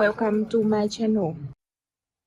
Welcome to my channel.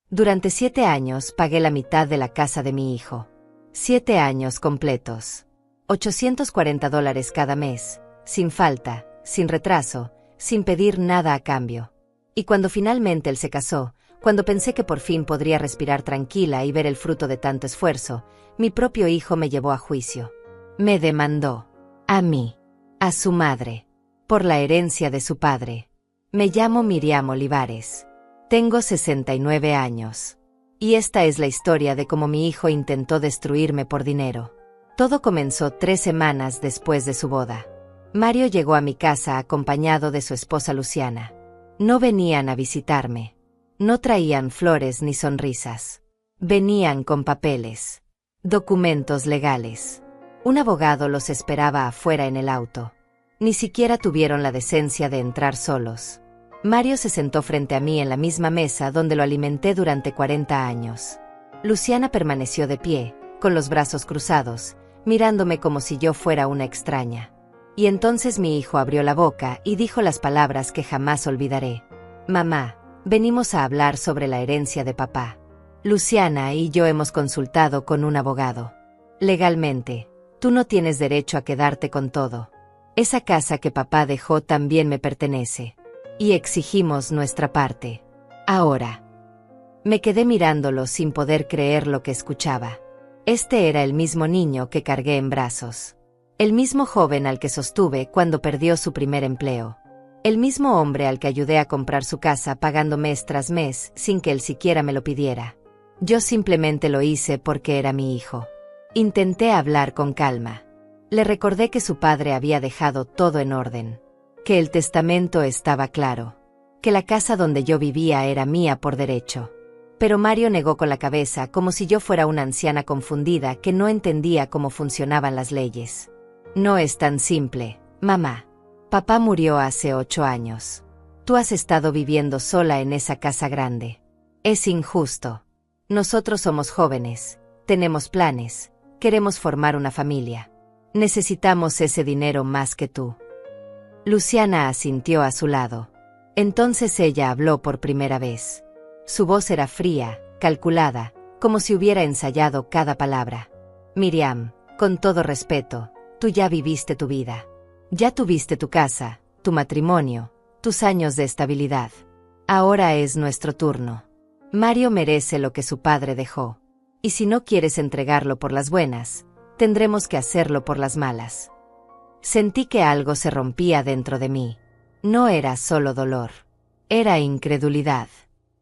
Durante 7 años pagué la mitad de la casa de mi hijo. 7 años completos. $840 cada mes, sin falta, sin retraso, sin pedir nada a cambio. Y cuando finalmente él se casó, cuando pensé que por fin podría respirar tranquila y ver el fruto de tanto esfuerzo, mi propio hijo me llevó a juicio. Me demandó. A mí. A su madre. Por la herencia de su padre. Me llamo Miriam Olivares. Tengo 69 años. Y esta es la historia de cómo mi hijo intentó destruirme por dinero. Todo comenzó 3 semanas después de su boda. Mario llegó a mi casa acompañado de su esposa Luciana. No venían a visitarme. No traían flores ni sonrisas. Venían con papeles. Documentos legales. Un abogado los esperaba afuera en el auto. Ni siquiera tuvieron la decencia de entrar solos. Mario se sentó frente a mí en la misma mesa donde lo alimenté durante 40 años. Luciana permaneció de pie, con los brazos cruzados, mirándome como si yo fuera una extraña. Y entonces mi hijo abrió la boca y dijo las palabras que jamás olvidaré. Mamá, venimos a hablar sobre la herencia de papá. Luciana y yo hemos consultado con un abogado. Legalmente, tú no tienes derecho a quedarte con todo. Esa casa que papá dejó también me pertenece. Y exigimos nuestra parte. Ahora. Me quedé mirándolo sin poder creer lo que escuchaba. Este era el mismo niño que cargué en brazos. El mismo joven al que sostuve cuando perdió su primer empleo. El mismo hombre al que ayudé a comprar su casa pagando mes tras mes sin que él siquiera me lo pidiera. Yo simplemente lo hice porque era mi hijo. Intenté hablar con calma. Le recordé que su padre había dejado todo en orden. Que el testamento estaba claro. Que la casa donde yo vivía era mía por derecho. Pero Mario negó con la cabeza como si yo fuera una anciana confundida que no entendía cómo funcionaban las leyes. No es tan simple, mamá. Papá murió hace 8 años. Tú has estado viviendo sola en esa casa grande. Es injusto. Nosotros somos jóvenes, tenemos planes, queremos formar una familia. Necesitamos ese dinero más que tú. Luciana asintió a su lado. Entonces ella habló por primera vez. Su voz era fría, calculada, como si hubiera ensayado cada palabra. Miriam, con todo respeto, tú ya viviste tu vida. Ya tuviste tu casa, tu matrimonio, tus años de estabilidad. Ahora es nuestro turno. Mario merece lo que su padre dejó. Y si no quieres entregarlo por las buenas, tendremos que hacerlo por las malas. Sentí que algo se rompía dentro de mí. No era solo dolor. Era incredulidad.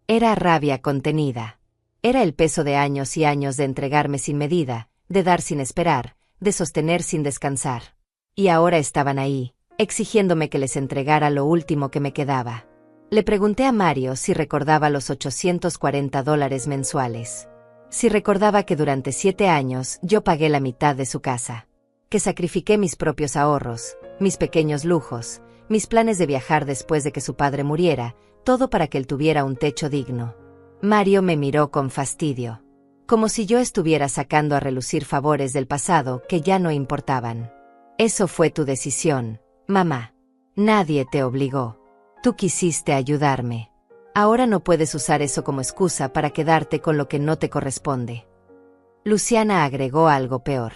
Era rabia contenida. Era el peso de años y años de entregarme sin medida, de dar sin esperar, de sostener sin descansar. Y ahora estaban ahí, exigiéndome que les entregara lo último que me quedaba. Le pregunté a Mario si recordaba los $840 mensuales. Si recordaba que durante 7 años yo pagué la mitad de su casa. Que sacrifiqué mis propios ahorros, mis pequeños lujos, mis planes de viajar después de que su padre muriera, todo para que él tuviera un techo digno. Mario me miró con fastidio. Como si yo estuviera sacando a relucir favores del pasado que ya no importaban. Eso fue tu decisión, mamá. Nadie te obligó. Tú quisiste ayudarme. Ahora no puedes usar eso como excusa para quedarte con lo que no te corresponde. Luciana agregó algo peor.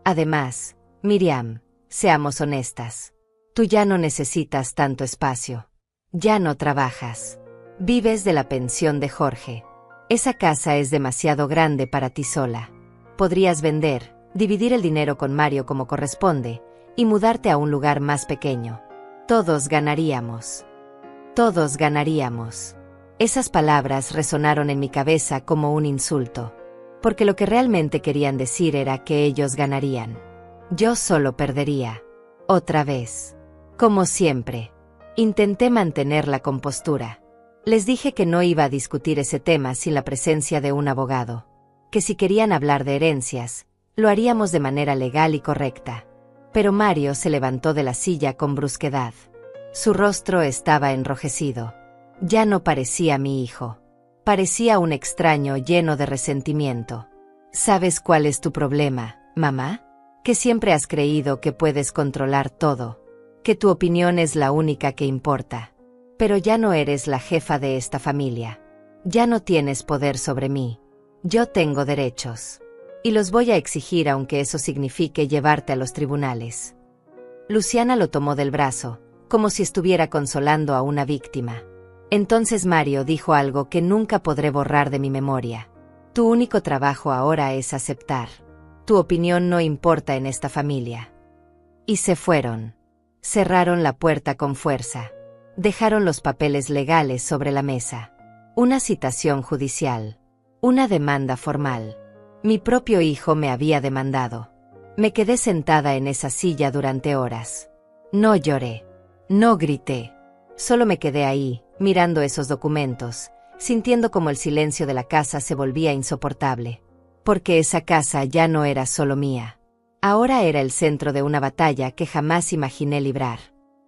Además, Miriam, seamos honestas. Tú ya no necesitas tanto espacio. Ya no trabajas. Vives de la pensión de Jorge. Esa casa es demasiado grande para ti sola. Podrías vender, dividir el dinero con Mario como corresponde, y mudarte a un lugar más pequeño. Todos ganaríamos. Todos ganaríamos. Esas palabras resonaron en mi cabeza como un insulto. Porque lo que realmente querían decir era que ellos ganarían. Yo solo perdería. Otra vez. Como siempre. Intenté mantener la compostura. Les dije que no iba a discutir ese tema sin la presencia de un abogado. Que si querían hablar de herencias, lo haríamos de manera legal y correcta. Pero Mario se levantó de la silla con brusquedad. Su rostro estaba enrojecido. Ya no parecía mi hijo. Parecía un extraño lleno de resentimiento. ¿Sabes cuál es tu problema, mamá? Que siempre has creído que puedes controlar todo. Que tu opinión es la única que importa. Pero ya no eres la jefa de esta familia. Ya no tienes poder sobre mí. Yo tengo derechos. Y los voy a exigir aunque eso signifique llevarte a los tribunales. Luciana lo tomó del brazo, como si estuviera consolando a una víctima. Entonces Mario dijo algo que nunca podré borrar de mi memoria. Tu único trabajo ahora es aceptar. Tu opinión no importa en esta familia. Y se fueron. Cerraron la puerta con fuerza. Dejaron los papeles legales sobre la mesa. Una citación judicial. Una demanda formal. Mi propio hijo me había demandado. Me quedé sentada en esa silla durante horas. No lloré. No grité. Solo me quedé ahí, mirando esos documentos, sintiendo como el silencio de la casa se volvía insoportable. Porque esa casa ya no era solo mía. Ahora era el centro de una batalla que jamás imaginé librar.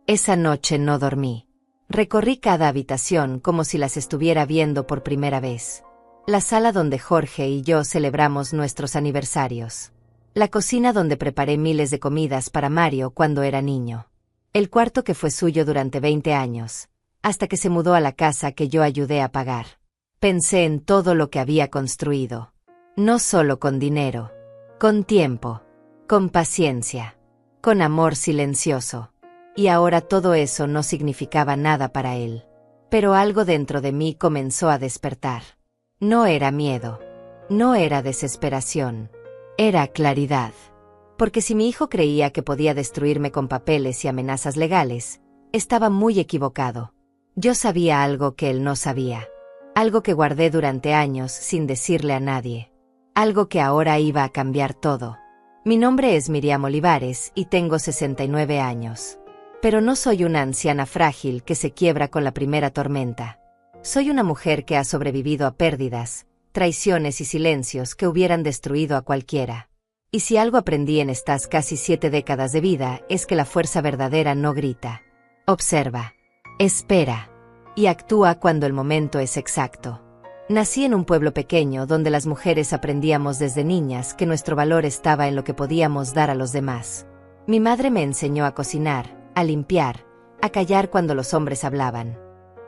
Esa noche no dormí. Recorrí cada habitación como si las estuviera viendo por primera vez. La sala donde Jorge y yo celebramos nuestros aniversarios. La cocina donde preparé miles de comidas para Mario cuando era niño. El cuarto que fue suyo durante 20 años, hasta que se mudó a la casa que yo ayudé a pagar. Pensé en todo lo que había construido. No solo con dinero, con tiempo, con paciencia, con amor silencioso. Y ahora todo eso no significaba nada para él. Pero algo dentro de mí comenzó a despertar. No era miedo. No era desesperación. Era claridad. Porque si mi hijo creía que podía destruirme con papeles y amenazas legales, estaba muy equivocado. Yo sabía algo que él no sabía. Algo que guardé durante años sin decirle a nadie. Algo que ahora iba a cambiar todo. Mi nombre es Miriam Olivares y tengo 69 años. Pero no soy una anciana frágil que se quiebra con la primera tormenta. Soy una mujer que ha sobrevivido a pérdidas, traiciones y silencios que hubieran destruido a cualquiera. Y si algo aprendí en estas casi 7 décadas de vida es que la fuerza verdadera no grita. Observa, espera y actúa cuando el momento es exacto. Nací en un pueblo pequeño donde las mujeres aprendíamos desde niñas que nuestro valor estaba en lo que podíamos dar a los demás. Mi madre me enseñó a cocinar, a limpiar, a callar cuando los hombres hablaban.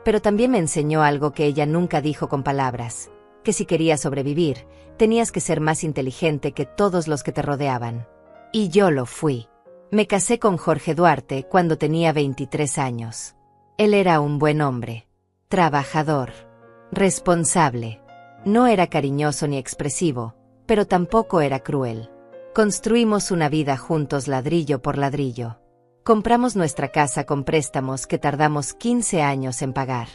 Pero también me enseñó algo que ella nunca dijo con palabras, que si querías sobrevivir, tenías que ser más inteligente que todos los que te rodeaban. Y yo lo fui. Me casé con Jorge Duarte cuando tenía 23 años. Él era un buen hombre, trabajador, responsable. No era cariñoso ni expresivo, pero tampoco era cruel. Construimos una vida juntos ladrillo por ladrillo. Compramos nuestra casa con préstamos que tardamos 15 años en pagar.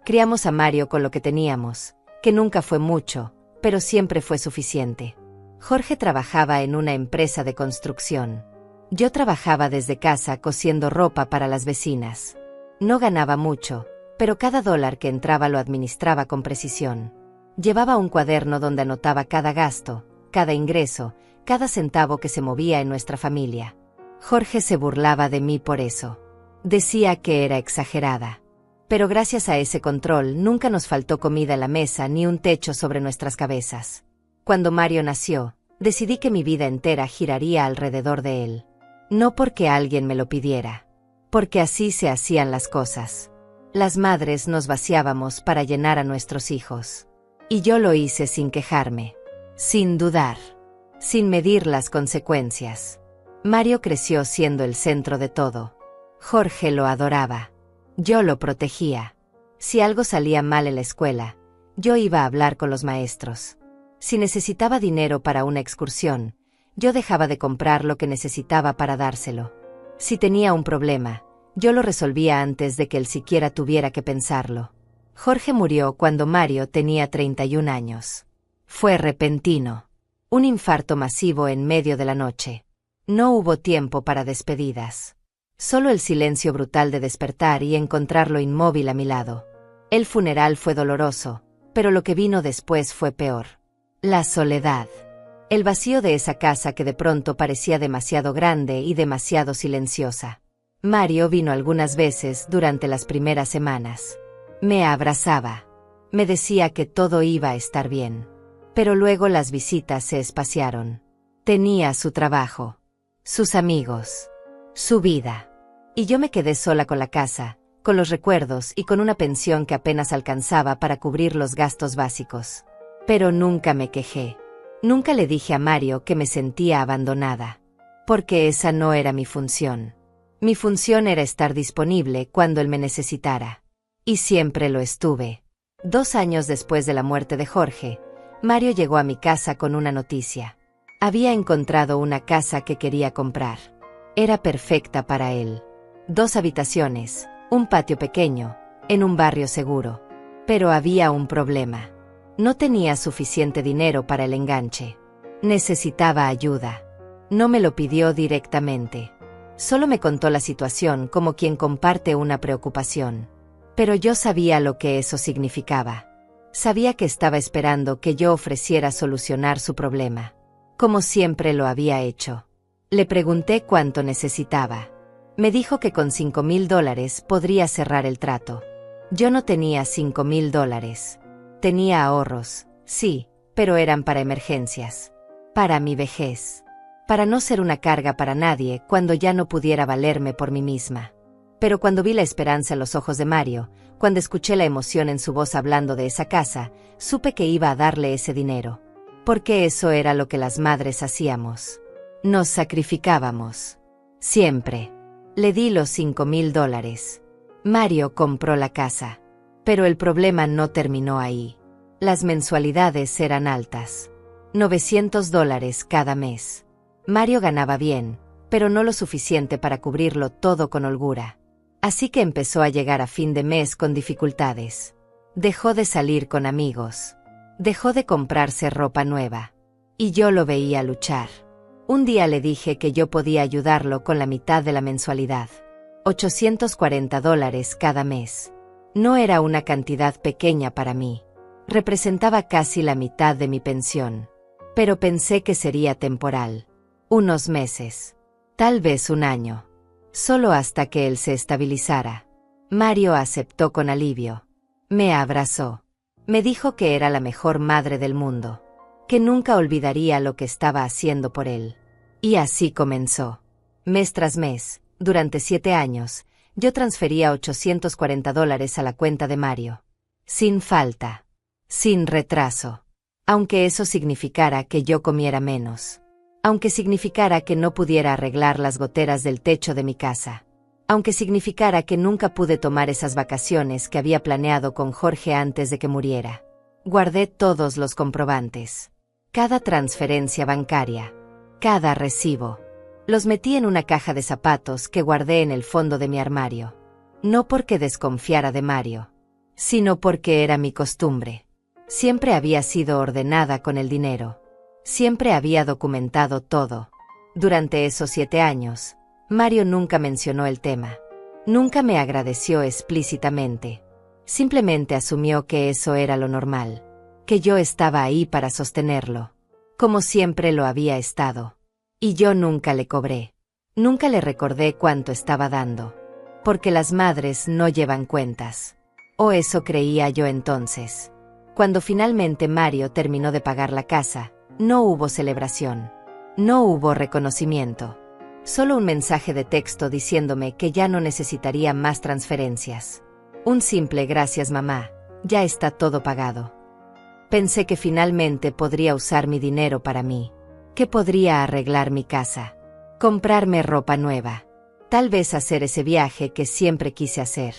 Criamos a Mario con lo que teníamos, que nunca fue mucho, pero siempre fue suficiente. Jorge trabajaba en una empresa de construcción. Yo trabajaba desde casa cosiendo ropa para las vecinas. No ganaba mucho, pero cada dólar que entraba lo administraba con precisión. Llevaba un cuaderno donde anotaba cada gasto, cada ingreso, cada centavo que se movía en nuestra familia. Jorge se burlaba de mí por eso. Decía que era exagerada. Pero gracias a ese control nunca nos faltó comida en la mesa ni un techo sobre nuestras cabezas. Cuando Mario nació, decidí que mi vida entera giraría alrededor de él. No porque alguien me lo pidiera. Porque así se hacían las cosas. Las madres nos vaciábamos para llenar a nuestros hijos. Y yo lo hice sin quejarme. Sin dudar. Sin medir las consecuencias. Mario creció siendo el centro de todo. Jorge lo adoraba. Yo lo protegía. Si algo salía mal en la escuela, yo iba a hablar con los maestros. Si necesitaba dinero para una excursión, yo dejaba de comprar lo que necesitaba para dárselo. Si tenía un problema, yo lo resolvía antes de que él siquiera tuviera que pensarlo. Jorge murió cuando Mario tenía 31 años. Fue repentino. Un infarto masivo en medio de la noche. No hubo tiempo para despedidas. Solo el silencio brutal de despertar y encontrarlo inmóvil a mi lado. El funeral fue doloroso, pero lo que vino después fue peor. La soledad. El vacío de esa casa que de pronto parecía demasiado grande y demasiado silenciosa. Mario vino algunas veces durante las primeras semanas. Me abrazaba. Me decía que todo iba a estar bien. Pero luego las visitas se espaciaron. Tenía su trabajo. Sus amigos, su vida. Y yo me quedé sola con la casa, con los recuerdos y con una pensión que apenas alcanzaba para cubrir los gastos básicos. Pero nunca me quejé. Nunca le dije a Mario que me sentía abandonada. Porque esa no era mi función. Mi función era estar disponible cuando él me necesitara. Y siempre lo estuve. 2 años después de la muerte de Jorge, Mario llegó a mi casa con una noticia. Había encontrado una casa que quería comprar. Era perfecta para él. 2 habitaciones, un patio pequeño, en un barrio seguro. Pero había un problema. No tenía suficiente dinero para el enganche. Necesitaba ayuda. No me lo pidió directamente. Solo me contó la situación como quien comparte una preocupación. Pero yo sabía lo que eso significaba. Sabía que estaba esperando que yo ofreciera solucionar su problema. Como siempre lo había hecho. Le pregunté cuánto necesitaba. Me dijo que con $5,000 podría cerrar el trato. Yo no tenía $5,000. Tenía ahorros, sí, pero eran para emergencias. Para mi vejez. Para no ser una carga para nadie cuando ya no pudiera valerme por mí misma. Pero cuando vi la esperanza en los ojos de Mario, cuando escuché la emoción en su voz hablando de esa casa, supe que iba a darle ese dinero. Porque eso era lo que las madres hacíamos. Nos sacrificábamos. Siempre. Le di los $5,000. Mario compró la casa. Pero el problema no terminó ahí. Las mensualidades eran altas. $900 cada mes. Mario ganaba bien, pero no lo suficiente para cubrirlo todo con holgura. Así que empezó a llegar a fin de mes con dificultades. Dejó de salir con amigos. Dejó de comprarse ropa nueva. Y yo lo veía luchar. Un día le dije que yo podía ayudarlo con la mitad de la mensualidad. $840 cada mes. No era una cantidad pequeña para mí. Representaba casi la mitad de mi pensión. Pero pensé que sería temporal. Unos meses. Tal vez un año. Solo hasta que él se estabilizara. Mario aceptó con alivio. Me abrazó. Me dijo que era la mejor madre del mundo. Que nunca olvidaría lo que estaba haciendo por él. Y así comenzó. Mes tras mes, durante 7 años, yo transfería $840 a la cuenta de Mario. Sin falta. Sin retraso. Aunque eso significara que yo comiera menos. Aunque significara que no pudiera arreglar las goteras del techo de mi casa. Aunque significara que nunca pude tomar esas vacaciones que había planeado con Jorge antes de que muriera. Guardé todos los comprobantes. Cada transferencia bancaria. Cada recibo. Los metí en una caja de zapatos que guardé en el fondo de mi armario. No porque desconfiara de Mario, sino porque era mi costumbre. Siempre había sido ordenada con el dinero. Siempre había documentado todo. Durante esos 7 años, Mario nunca mencionó el tema. Nunca me agradeció explícitamente. Simplemente asumió que eso era lo normal. Que yo estaba ahí para sostenerlo. Como siempre lo había estado. Y yo nunca le cobré. Nunca le recordé cuánto estaba dando. Porque las madres no llevan cuentas. O eso creía yo entonces. Cuando finalmente Mario terminó de pagar la casa, no hubo celebración. No hubo reconocimiento. Solo un mensaje de texto diciéndome que ya no necesitaría más transferencias. Un simple gracias mamá, ya está todo pagado. Pensé que finalmente podría usar mi dinero para mí. Que podría arreglar mi casa. Comprarme ropa nueva. Tal vez hacer ese viaje que siempre quise hacer.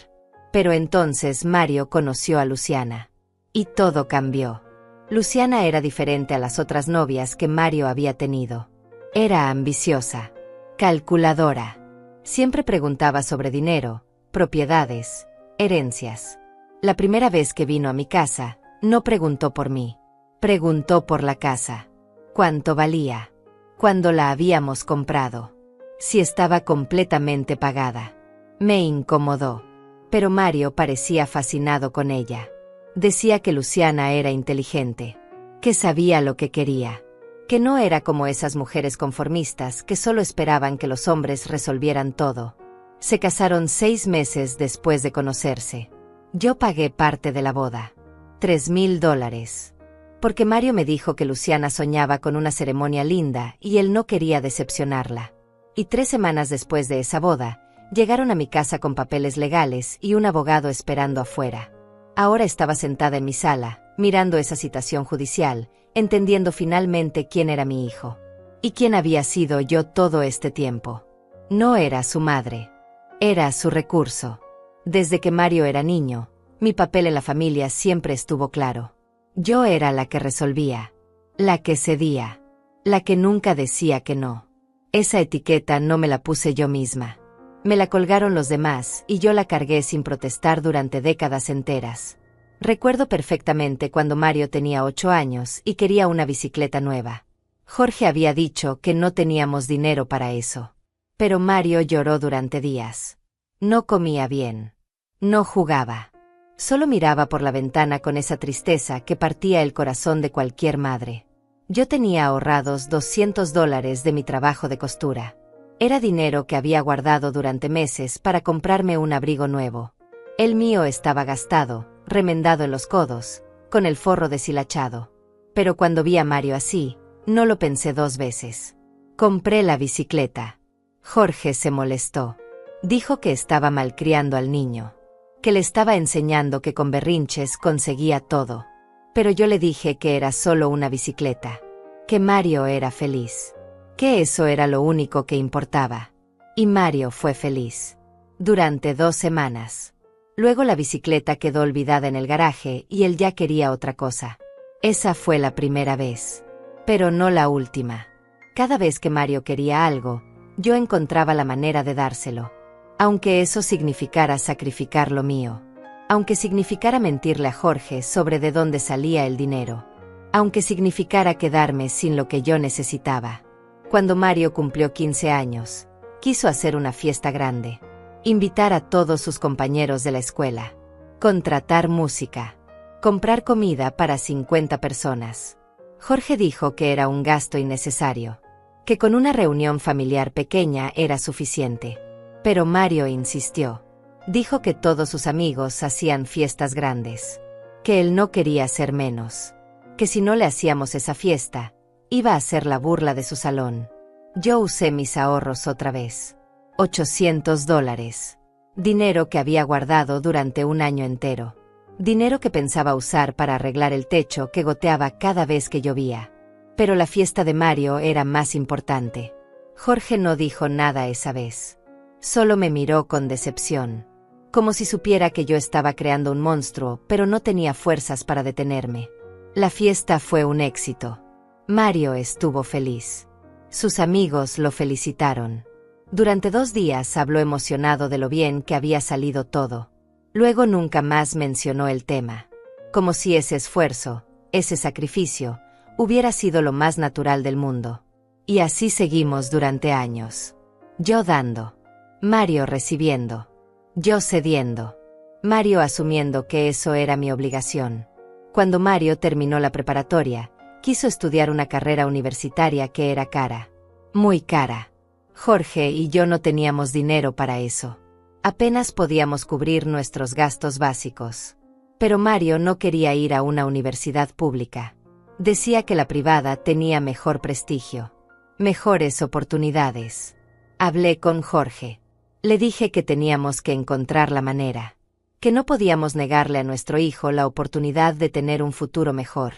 Pero entonces Mario conoció a Luciana. Y todo cambió. Luciana era diferente a las otras novias que Mario había tenido. Era ambiciosa. Calculadora. Siempre preguntaba sobre dinero, propiedades, herencias. La primera vez que vino a mi casa, no preguntó por mí. Preguntó por la casa. ¿Cuánto valía? ¿Cuándo la habíamos comprado? Si estaba completamente pagada. Me incomodó. Pero Mario parecía fascinado con ella. Decía que Luciana era inteligente. Que sabía lo que quería. Que no era como esas mujeres conformistas que solo esperaban que los hombres resolvieran todo. Se casaron 6 meses después de conocerse. Yo pagué parte de la boda. $3,000. Porque Mario me dijo que Luciana soñaba con una ceremonia linda y él no quería decepcionarla. Y 3 semanas después de esa boda, Llegaron a mi casa con papeles legales y un abogado esperando afuera. Ahora estaba sentada en mi sala, mirando esa citación judicial, entendiendo finalmente quién era mi hijo. Y quién había sido yo todo este tiempo. No era su madre. Era su recurso. Desde que Mario era niño, mi papel en la familia siempre estuvo claro. Yo era la que resolvía, la que cedía, la que nunca decía que no. Esa etiqueta no me la puse yo misma. Me la colgaron los demás y yo la cargué sin protestar durante décadas enteras. Recuerdo perfectamente cuando Mario tenía 8 años y quería una bicicleta nueva. Jorge había dicho que no teníamos dinero para eso. Pero Mario lloró durante días. No comía bien. No jugaba. Solo miraba por la ventana con esa tristeza que partía el corazón de cualquier madre. Yo tenía ahorrados $200 de mi trabajo de costura. Era dinero que había guardado durante meses para comprarme un abrigo nuevo. El mío estaba gastado, remendado en los codos, con el forro deshilachado. Pero cuando vi a Mario así, no lo pensé 2 veces. Compré la bicicleta. Jorge se molestó. Dijo que estaba malcriando al niño, que le estaba enseñando que con berrinches conseguía todo. Pero yo le dije que era solo una bicicleta, que Mario era feliz, que eso era lo único que importaba. Y Mario fue feliz. Durante 2 semanas. Luego la bicicleta quedó olvidada en el garaje y él ya quería otra cosa. Esa fue la primera vez. Pero no la última. Cada vez que Mario quería algo, yo encontraba la manera de dárselo. Aunque eso significara sacrificar lo mío. Aunque significara mentirle a Jorge sobre de dónde salía el dinero. Aunque significara quedarme sin lo que yo necesitaba. Cuando Mario cumplió 15 años, quiso hacer una fiesta grande. Invitar a todos sus compañeros de la escuela. Contratar música. Comprar comida para 50 personas. Jorge dijo que era un gasto innecesario. Que con una reunión familiar pequeña era suficiente. Pero Mario insistió. Dijo que todos sus amigos hacían fiestas grandes. Que él no quería ser menos. Que si no le hacíamos esa fiesta, iba a ser la burla de su salón. Yo usé mis ahorros otra vez. $800. Dinero que había guardado durante un año entero. Dinero que pensaba usar para arreglar el techo que goteaba cada vez que llovía. Pero la fiesta de Mario era más importante. Jorge no dijo nada esa vez. Solo me miró con decepción. Como si supiera que yo estaba creando un monstruo, pero no tenía fuerzas para detenerme. La fiesta fue un éxito. Mario estuvo feliz. Sus amigos lo felicitaron. Durante 2 días habló emocionado de lo bien que había salido todo. Luego nunca más mencionó el tema. Como si ese esfuerzo, ese sacrificio, hubiera sido lo más natural del mundo. Y así seguimos durante años. Yo dando. Mario recibiendo. Yo cediendo. Mario asumiendo que eso era mi obligación. Cuando Mario terminó la preparatoria, quiso estudiar una carrera universitaria que era cara. Muy cara. Jorge y yo no teníamos dinero para eso. Apenas podíamos cubrir nuestros gastos básicos. Pero Mario no quería ir a una universidad pública. Decía que la privada tenía mejor prestigio. Mejores oportunidades. Hablé con Jorge. Le dije que teníamos que encontrar la manera. Que no podíamos negarle a nuestro hijo la oportunidad de tener un futuro mejor.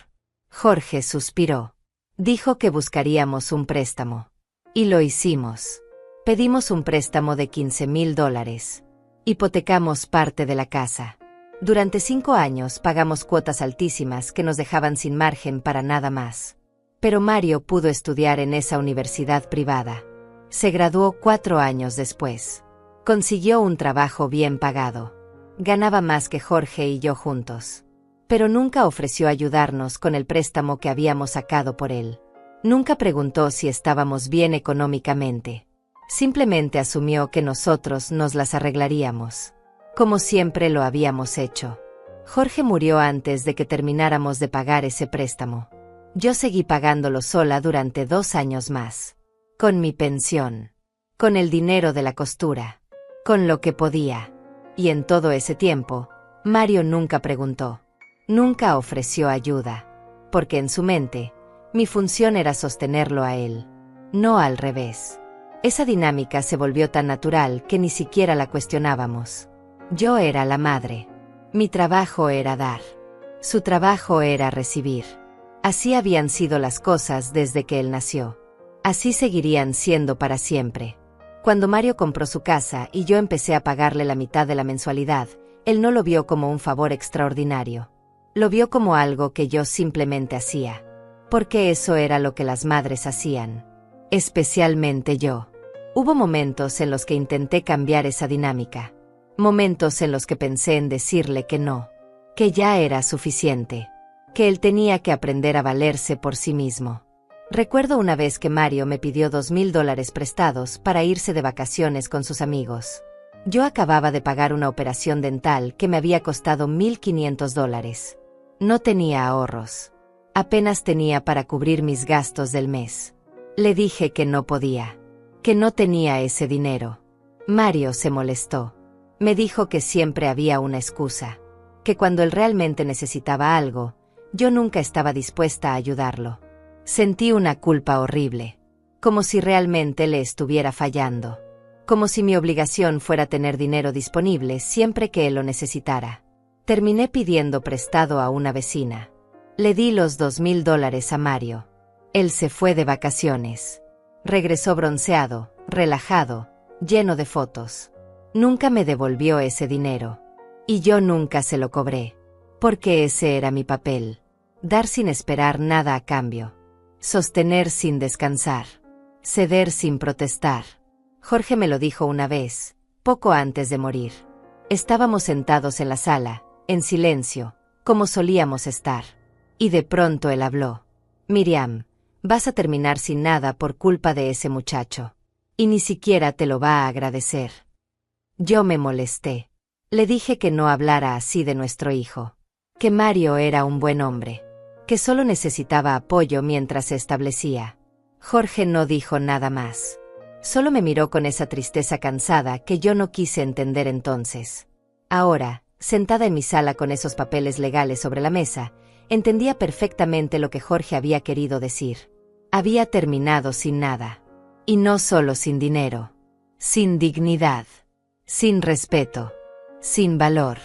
Jorge suspiró. Dijo que buscaríamos un préstamo. Y lo hicimos. Pedimos un préstamo de $15,000. Hipotecamos parte de la casa. Durante 5 años pagamos cuotas altísimas que nos dejaban sin margen para nada más. Pero Mario pudo estudiar en esa universidad privada. Se graduó 4 años después. Consiguió un trabajo bien pagado. Ganaba más que Jorge y yo juntos. Pero nunca ofreció ayudarnos con el préstamo que habíamos sacado por él. Nunca preguntó si estábamos bien económicamente. Simplemente asumió que nosotros nos las arreglaríamos. Como siempre lo habíamos hecho. Jorge murió antes de que termináramos de pagar ese préstamo. Yo seguí pagándolo sola durante 2 años más. Con mi pensión. Con el dinero de la costura. Con lo que podía. Y en todo ese tiempo, Mario nunca preguntó. Nunca ofreció ayuda. Porque en su mente, mi función era sostenerlo a él. No al revés. Esa dinámica se volvió tan natural que ni siquiera la cuestionábamos. Yo era la madre. Mi trabajo era dar. Su trabajo era recibir. Así habían sido las cosas desde que él nació. Así seguirían siendo para siempre. Cuando Mario compró su casa y yo empecé a pagarle la mitad de la mensualidad, él no lo vio como un favor extraordinario. Lo vio como algo que yo simplemente hacía. Porque eso era lo que las madres hacían. Especialmente yo. Hubo momentos en los que intenté cambiar esa dinámica. Momentos en los que pensé en decirle que no. Que ya era suficiente. Que él tenía que aprender a valerse por sí mismo. Recuerdo una vez que Mario me pidió $2,000 prestados para irse de vacaciones con sus amigos. Yo acababa de pagar una operación dental que me había costado $1,500. No tenía ahorros. Apenas tenía para cubrir mis gastos del mes. Le dije que no podía. Que no tenía ese dinero. Mario se molestó. Me dijo que siempre había una excusa. Que cuando él realmente necesitaba algo, yo nunca estaba dispuesta a ayudarlo. Sentí una culpa horrible. Como si realmente le estuviera fallando. Como si mi obligación fuera tener dinero disponible siempre que él lo necesitara. Terminé pidiendo prestado a una vecina. Le di los $2,000 a Mario. Él se fue de vacaciones. Regresó bronceado, relajado, lleno de fotos. Nunca me devolvió ese dinero. Y yo nunca se lo cobré. Porque ese era mi papel. Dar sin esperar nada a cambio. Sostener sin descansar. Ceder sin protestar. Jorge me lo dijo una vez, poco antes de morir. Estábamos sentados en la sala, en silencio, como solíamos estar. Y de pronto él habló. Miriam, vas a terminar sin nada por culpa de ese muchacho. Y ni siquiera te lo va a agradecer. Yo me molesté. Le dije que no hablara así de nuestro hijo. Que Mario era un buen hombre. Que solo necesitaba apoyo mientras se establecía. Jorge no dijo nada más. Solo me miró con esa tristeza cansada que yo no quise entender entonces. Ahora, sentada en mi sala con esos papeles legales sobre la mesa, entendía perfectamente lo que Jorge había querido decir. Había terminado sin nada. Y no solo sin dinero. Sin dignidad. Sin respeto. Sin valor.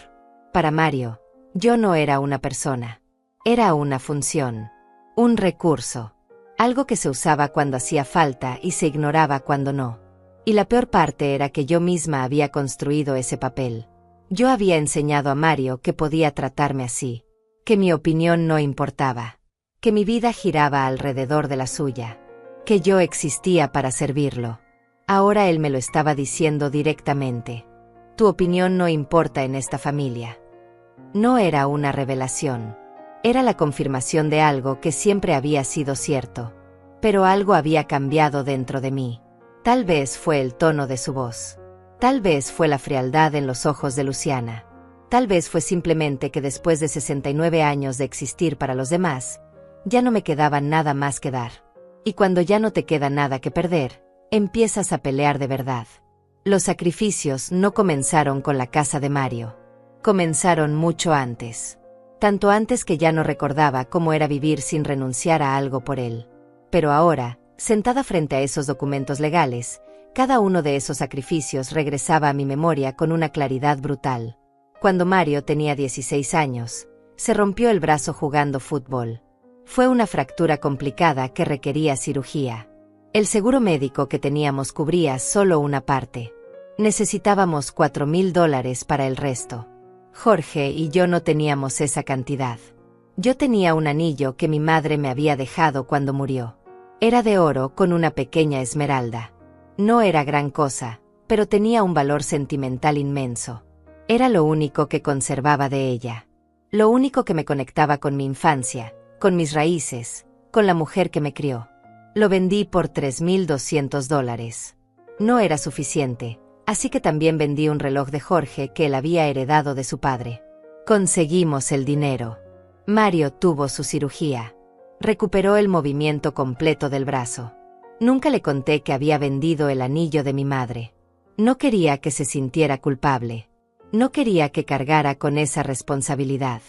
Para Mario, yo no era una persona. Era una función. Un recurso. Algo que se usaba cuando hacía falta y se ignoraba cuando no. Y la peor parte era que yo misma había construido ese papel. Yo había enseñado a Mario que podía tratarme así. Que mi opinión no importaba. Que mi vida giraba alrededor de la suya. Que yo existía para servirlo. Ahora él me lo estaba diciendo directamente. Tu opinión no importa en esta familia. No era una revelación. Era la confirmación de algo que siempre había sido cierto. Pero algo había cambiado dentro de mí. Tal vez fue el tono de su voz. Tal vez fue la frialdad en los ojos de Luciana. Tal vez fue simplemente que después de 69 años de existir para los demás, ya no me quedaba nada más que dar. Y cuando ya no te queda nada que perder, empiezas a pelear de verdad. Los sacrificios no comenzaron con la casa de Mario. Comenzaron mucho antes. Tanto antes que ya no recordaba cómo era vivir sin renunciar a algo por él. Pero ahora, sentada frente a esos documentos legales, cada uno de esos sacrificios regresaba a mi memoria con una claridad brutal. Cuando Mario tenía 16 años, se rompió el brazo jugando fútbol. Fue una fractura complicada que requería cirugía. El seguro médico que teníamos cubría solo una parte. Necesitábamos $4,000 para el resto. Jorge y yo no teníamos esa cantidad. Yo tenía un anillo que mi madre me había dejado cuando murió. Era de oro con una pequeña esmeralda. No era gran cosa, pero tenía un valor sentimental inmenso. Era lo único que conservaba de ella. Lo único que me conectaba con mi infancia, con mis raíces, con la mujer que me crió. Lo vendí por $3,200. No era suficiente, así que también vendí un reloj de Jorge que él había heredado de su padre. Conseguimos el dinero. Mario tuvo su cirugía. Recuperó el movimiento completo del brazo. Nunca le conté que había vendido el anillo de mi madre. No quería que se sintiera culpable. No quería que cargara con esa responsabilidad.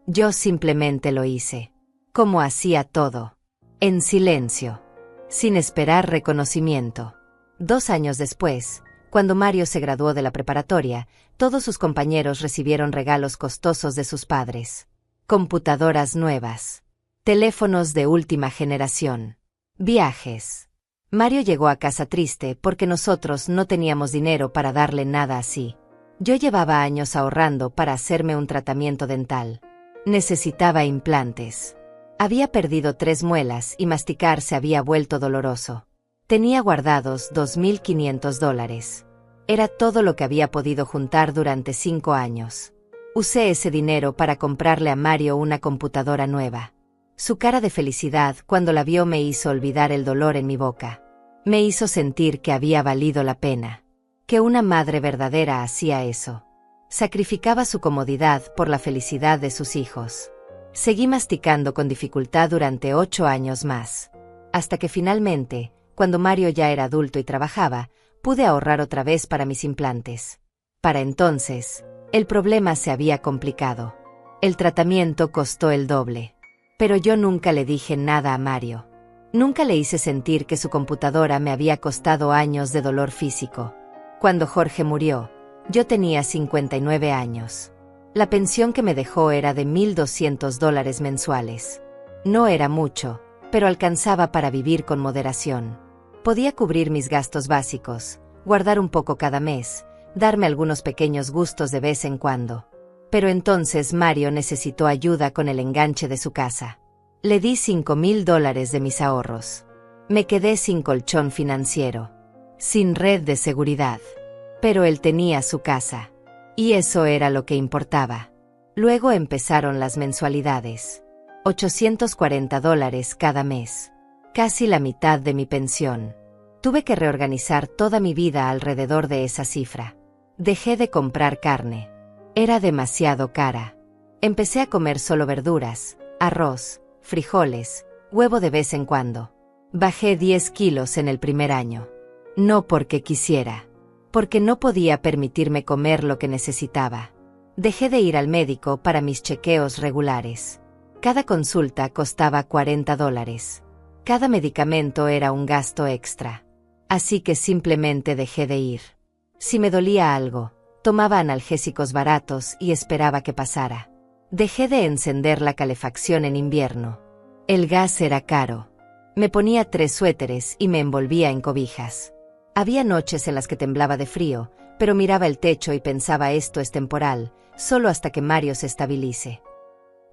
Yo simplemente lo hice. Como hacía todo. En silencio. Sin esperar reconocimiento. 2 años después, cuando Mario se graduó de la preparatoria, todos sus compañeros recibieron regalos costosos de sus padres. Computadoras nuevas. Teléfonos de última generación. Viajes. Mario llegó a casa triste porque nosotros no teníamos dinero para darle nada así. Yo llevaba años ahorrando para hacerme un tratamiento dental. Necesitaba implantes. Había perdido 3 muelas y masticar se había vuelto doloroso. Tenía guardados $2,500. Era todo lo que había podido juntar durante 5 años. Usé ese dinero para comprarle a Mario una computadora nueva. Su cara de felicidad cuando la vio me hizo olvidar el dolor en mi boca. Me hizo sentir que había valido la pena. Que una madre verdadera hacía eso. Sacrificaba su comodidad por la felicidad de sus hijos. Seguí masticando con dificultad durante 8 años más. Hasta que finalmente, cuando Mario ya era adulto y trabajaba, pude ahorrar otra vez para mis implantes. Para entonces, el problema se había complicado. El tratamiento costó el doble. Pero yo nunca le dije nada a Mario. Nunca le hice sentir que su computadora me había costado años de dolor físico. Cuando Jorge murió, yo tenía 59 años. La pensión que me dejó era de $1,200 mensuales. No era mucho, pero alcanzaba para vivir con moderación. Podía cubrir mis gastos básicos, guardar un poco cada mes, darme algunos pequeños gustos de vez en cuando. Pero entonces Mario necesitó ayuda con el enganche de su casa. Le di $5,000 de mis ahorros. Me quedé sin colchón financiero, sin red de seguridad. Pero él tenía su casa. Y eso era lo que importaba. Luego empezaron las mensualidades. $840 cada mes. Casi la mitad de mi pensión. Tuve que reorganizar toda mi vida alrededor de esa cifra. Dejé de comprar carne. Era demasiado cara. Empecé a comer solo verduras, arroz, frijoles, huevo de vez en cuando. Bajé 10 kilos en el primer año. No porque quisiera. Porque no podía permitirme comer lo que necesitaba. Dejé de ir al médico para mis chequeos regulares. Cada consulta costaba $40. Cada medicamento era un gasto extra. Así que simplemente dejé de ir. Si me dolía algo, tomaba analgésicos baratos y esperaba que pasara. Dejé de encender la calefacción en invierno. El gas era caro. Me ponía 3 suéteres y me envolvía en cobijas. Había noches en las que temblaba de frío, pero miraba el techo y pensaba esto es temporal, solo hasta que Mario se estabilice.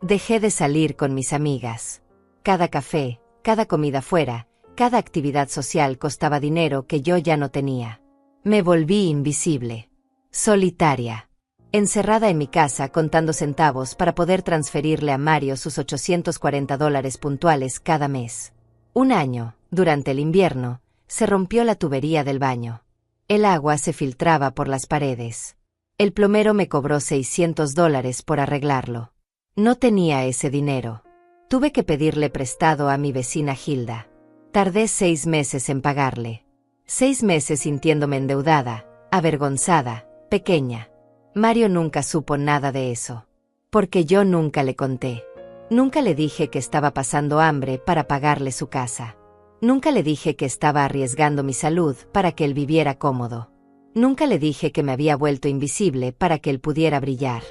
Dejé de salir con mis amigas. Cada café, cada comida fuera, cada actividad social costaba dinero que yo ya no tenía. Me volví invisible. Solitaria. Encerrada en mi casa contando centavos para poder transferirle a Mario sus $840 puntuales cada mes. Un año, durante el invierno, se rompió la tubería del baño. El agua se filtraba por las paredes. El plomero me cobró $600 por arreglarlo. No tenía ese dinero. Tuve que pedirle prestado a mi vecina Hilda. Tardé 6 meses en pagarle. 6 meses sintiéndome endeudada, avergonzada, pequeña. Mario nunca supo nada de eso. Porque yo nunca le conté. Nunca le dije que estaba pasando hambre para pagarle su casa. Nunca le dije que estaba arriesgando mi salud para que él viviera cómodo. Nunca le dije que me había vuelto invisible para que él pudiera brillar.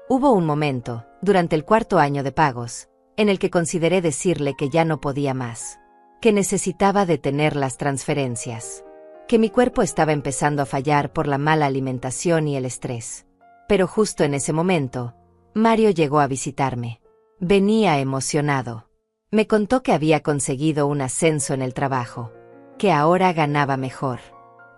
Hubo un momento, durante el 4.º año de pagos, en el que consideré decirle que ya no podía más. Que necesitaba detener las transferencias. Que mi cuerpo estaba empezando a fallar por la mala alimentación y el estrés. Pero justo en ese momento, Mario llegó a visitarme. Venía emocionado. Me contó que había conseguido un ascenso en el trabajo, que ahora ganaba mejor,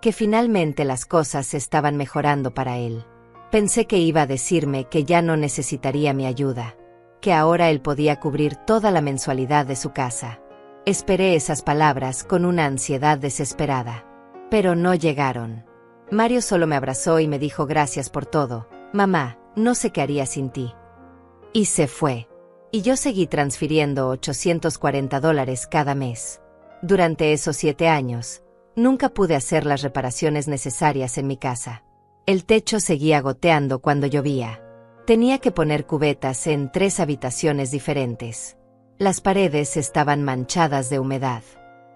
que finalmente las cosas estaban mejorando para él. Pensé que iba a decirme que ya no necesitaría mi ayuda, que ahora él podía cubrir toda la mensualidad de su casa. Esperé esas palabras con una ansiedad desesperada, pero no llegaron. Mario solo me abrazó y me dijo gracias por todo, mamá, no sé qué haría sin ti. Y se fue. Y yo seguí transfiriendo $840 cada mes. Durante esos 7 años, nunca pude hacer las reparaciones necesarias en mi casa. El techo seguía goteando cuando llovía. Tenía que poner cubetas en 3 habitaciones diferentes. Las paredes estaban manchadas de humedad.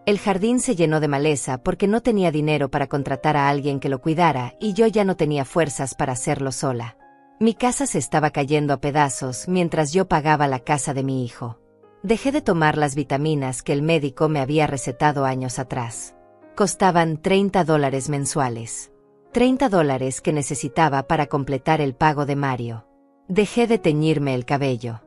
El jardín se llenó de maleza porque no tenía dinero para contratar a alguien que lo cuidara y yo ya no tenía fuerzas para hacerlo sola. Mi casa se estaba cayendo a pedazos mientras yo pagaba la casa de mi hijo. Dejé de tomar las vitaminas que el médico me había recetado años atrás. Costaban $30 mensuales. $30 que necesitaba para completar el pago de Mario. Dejé de teñirme el cabello.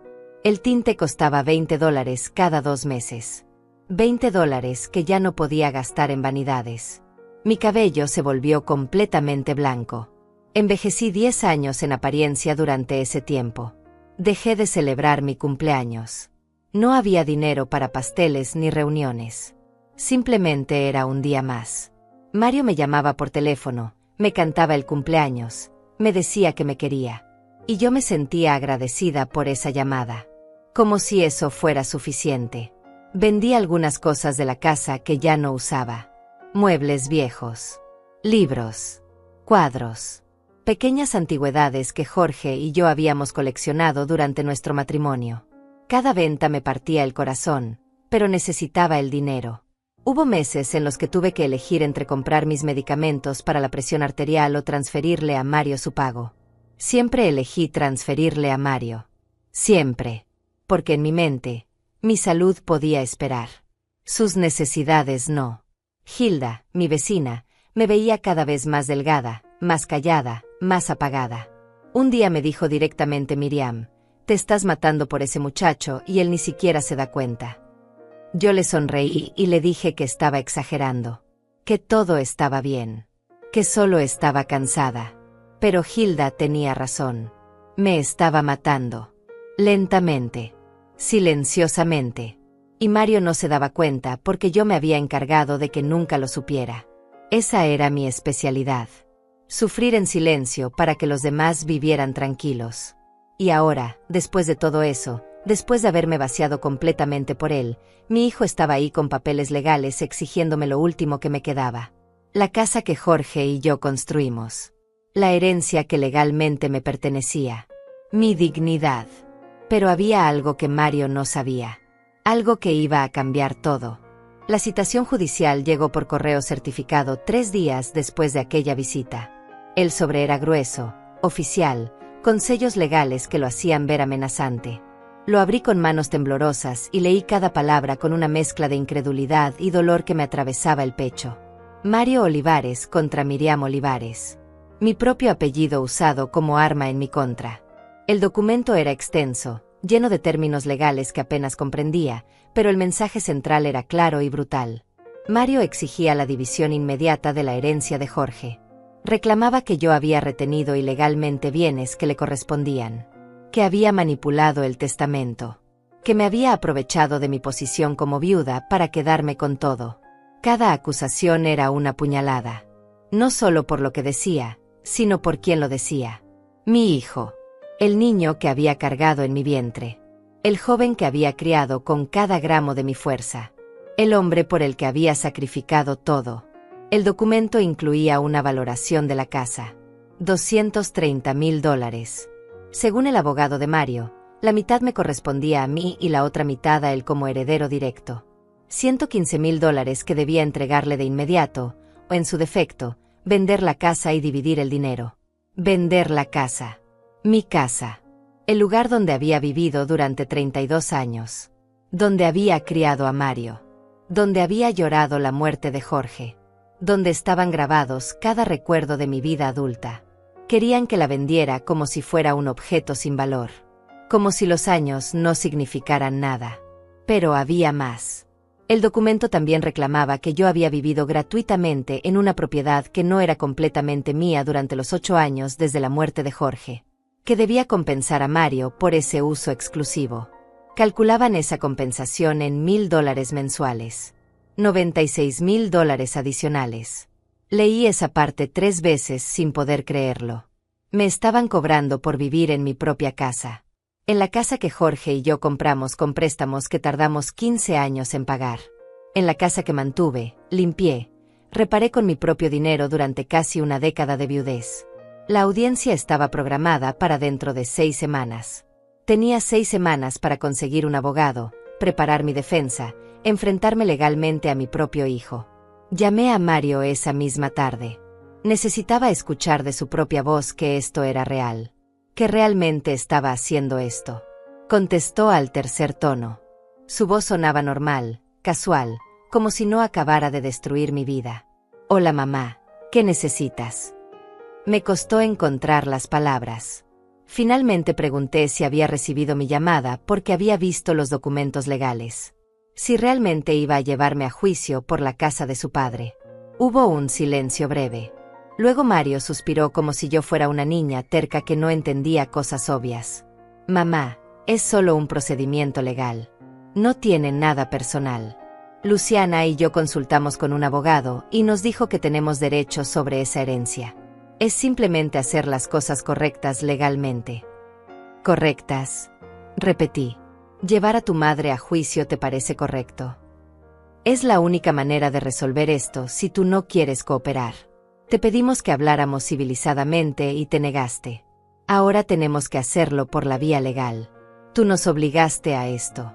El tinte costaba $20 cada 2 meses. $20 que ya no podía gastar en vanidades. Mi cabello se volvió completamente blanco. Envejecí 10 años en apariencia durante ese tiempo. Dejé de celebrar mi cumpleaños. No había dinero para pasteles ni reuniones. Simplemente era un día más. Mario me llamaba por teléfono, me cantaba el cumpleaños, me decía que me quería. Y yo me sentía agradecida por esa llamada. Como si eso fuera suficiente. Vendí algunas cosas de la casa que ya no usaba. Muebles viejos. Libros. Cuadros. Pequeñas antigüedades que Jorge y yo habíamos coleccionado durante nuestro matrimonio. Cada venta me partía el corazón, pero necesitaba el dinero. Hubo meses en los que tuve que elegir entre comprar mis medicamentos para la presión arterial o transferirle a Mario su pago. Siempre elegí transferirle a Mario. Siempre. Porque en mi mente, mi salud podía esperar. Sus necesidades no. Hilda, mi vecina, me veía cada vez más delgada, más callada, más apagada. Un día me dijo directamente Miriam, te estás matando por ese muchacho y él ni siquiera se da cuenta. Yo le sonreí y le dije que estaba exagerando. Que todo estaba bien. Que solo estaba cansada. Pero Hilda tenía razón. Me estaba matando. Lentamente. Silenciosamente. Y Mario no se daba cuenta porque yo me había encargado de que nunca lo supiera. Esa era mi especialidad. Sufrir en silencio para que los demás vivieran tranquilos. Y ahora, después de todo eso, después de haberme vaciado completamente por él, mi hijo estaba ahí con papeles legales exigiéndome lo último que me quedaba. La casa que Jorge y yo construimos. La herencia que legalmente me pertenecía. Mi dignidad. Pero había algo que Mario no sabía. Algo que iba a cambiar todo. La citación judicial llegó por correo certificado 3 días después de aquella visita. El sobre era grueso, oficial, con sellos legales que lo hacían ver amenazante. Lo abrí con manos temblorosas y leí cada palabra con una mezcla de incredulidad y dolor que me atravesaba el pecho. Mario Olivares contra Miriam Olivares. Mi propio apellido usado como arma en mi contra. El documento era extenso, lleno de términos legales que apenas comprendía, pero el mensaje central era claro y brutal. Mario exigía la división inmediata de la herencia de Jorge. Reclamaba que yo había retenido ilegalmente bienes que le correspondían, que había manipulado el testamento, que me había aprovechado de mi posición como viuda para quedarme con todo. Cada acusación era una puñalada. No solo por lo que decía, sino por quien lo decía. Mi hijo. El niño que había cargado en mi vientre. El joven que había criado con cada gramo de mi fuerza. El hombre por el que había sacrificado todo. El documento incluía una valoración de la casa. $230,000. Según el abogado de Mario, la mitad me correspondía a mí y la otra mitad a él como heredero directo. $115,000 que debía entregarle de inmediato, o en su defecto, vender la casa y dividir el dinero. Vender la casa. Mi casa. El lugar donde había vivido durante 32 años. Donde había criado a Mario. Donde había llorado la muerte de Jorge. Donde estaban grabados cada recuerdo de mi vida adulta. Querían que la vendiera como si fuera un objeto sin valor. Como si los años no significaran nada. Pero había más. El documento también reclamaba que yo había vivido gratuitamente en una propiedad que no era completamente mía durante los 8 años desde la muerte de Jorge. Que debía compensar a Mario por ese uso exclusivo. Calculaban esa compensación en $1,000 mensuales. $96,000 adicionales. Leí esa parte 3 veces sin poder creerlo. Me estaban cobrando por vivir en mi propia casa. En la casa que Jorge y yo compramos con préstamos que tardamos 15 años en pagar. En la casa que mantuve, limpié, reparé con mi propio dinero durante casi una década de viudez. La audiencia estaba programada para dentro de 6 semanas. Tenía 6 semanas para conseguir un abogado, preparar mi defensa, enfrentarme legalmente a mi propio hijo. Llamé a Mario esa misma tarde. Necesitaba escuchar de su propia voz que esto era real, que realmente estaba haciendo esto. Contestó al tercer tono. Su voz sonaba normal, casual, como si no acabara de destruir mi vida. Hola mamá, ¿qué necesitas? Me costó encontrar las palabras. Finalmente pregunté si había recibido mi llamada porque había visto los documentos legales. Si realmente iba a llevarme a juicio por la casa de su padre. Hubo un silencio breve. Luego Mario suspiró como si yo fuera una niña terca que no entendía cosas obvias. Mamá, es solo un procedimiento legal. No tiene nada personal. Luciana y yo consultamos con un abogado y nos dijo que tenemos derechos sobre esa herencia. Es simplemente hacer las cosas correctas legalmente. ¿Correctas? Repetí. ¿Llevar a tu madre a juicio te parece correcto? Es la única manera de resolver esto si tú no quieres cooperar. Te pedimos que habláramos civilizadamente y te negaste. Ahora tenemos que hacerlo por la vía legal. Tú nos obligaste a esto.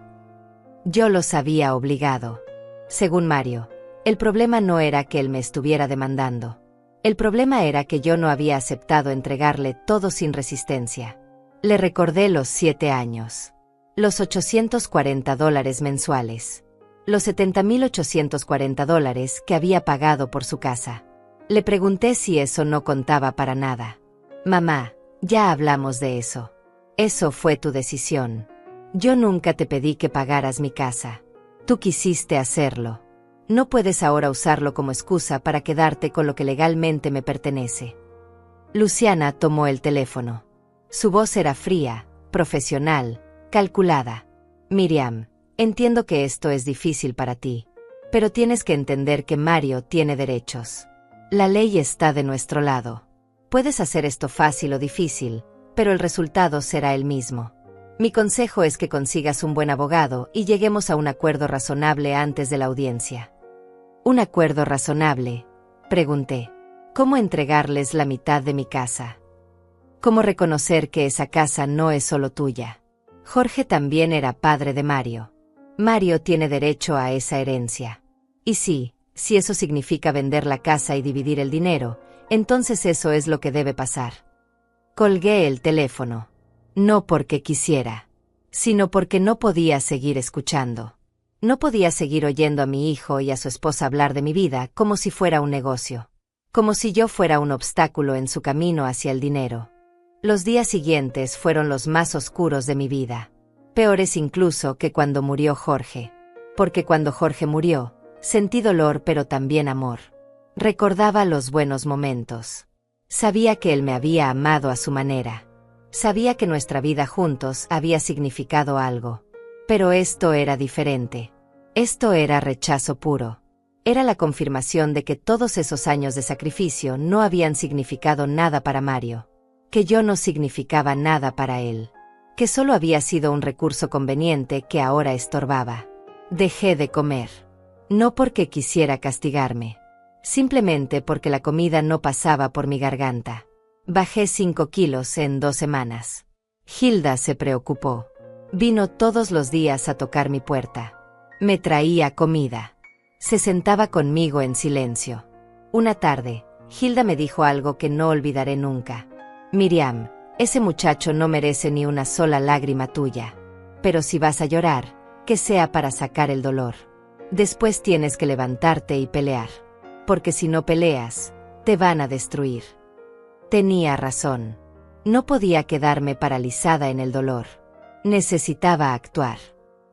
Yo los había obligado. Según Mario, el problema no era que él me estuviera demandando. El problema era que yo no había aceptado entregarle todo sin resistencia. Le recordé los 7 años. Los $840 mensuales. Los $70.840 que había pagado por su casa. Le pregunté si eso no contaba para nada. Mamá, ya hablamos de eso. Eso fue tu decisión. Yo nunca te pedí que pagaras mi casa. Tú quisiste hacerlo. No puedes ahora usarlo como excusa para quedarte con lo que legalmente me pertenece. Luciana tomó el teléfono. Su voz era fría, profesional, calculada. Miriam, entiendo que esto es difícil para ti, pero tienes que entender que Mario tiene derechos. La ley está de nuestro lado. Puedes hacer esto fácil o difícil, pero el resultado será el mismo. Mi consejo es que consigas un buen abogado y lleguemos a un acuerdo razonable antes de la audiencia. ¿Un acuerdo razonable? Pregunté. ¿Cómo entregarles la mitad de mi casa? ¿Cómo reconocer que esa casa no es solo tuya? Jorge también era padre de Mario. Mario tiene derecho a esa herencia. Y sí, si eso significa vender la casa y dividir el dinero, entonces eso es lo que debe pasar. Colgué el teléfono. No porque quisiera, sino porque no podía seguir escuchando. No podía seguir oyendo a mi hijo y a su esposa hablar de mi vida como si fuera un negocio. Como si yo fuera un obstáculo en su camino hacia el dinero. Los días siguientes fueron los más oscuros de mi vida. Peores incluso que cuando murió Jorge. Porque cuando Jorge murió, sentí dolor pero también amor. Recordaba los buenos momentos. Sabía que él me había amado a su manera. Sabía que nuestra vida juntos había significado algo. Pero esto era diferente. Esto era rechazo puro. Era la confirmación de que todos esos años de sacrificio no habían significado nada para Mario. Que yo no significaba nada para él. Que solo había sido un recurso conveniente que ahora estorbaba. Dejé de comer. No porque quisiera castigarme. Simplemente porque la comida no pasaba por mi garganta. Bajé 5 kilos en 2 semanas. Hilda se preocupó. Vino todos los días a tocar mi puerta. Me traía comida. Se sentaba conmigo en silencio. Una tarde, Hilda me dijo algo que no olvidaré nunca. Miriam, ese muchacho no merece ni una sola lágrima tuya. Pero si vas a llorar, que sea para sacar el dolor. Después tienes que levantarte y pelear. Porque si no peleas, te van a destruir. Tenía razón. No podía quedarme paralizada en el dolor. Necesitaba actuar.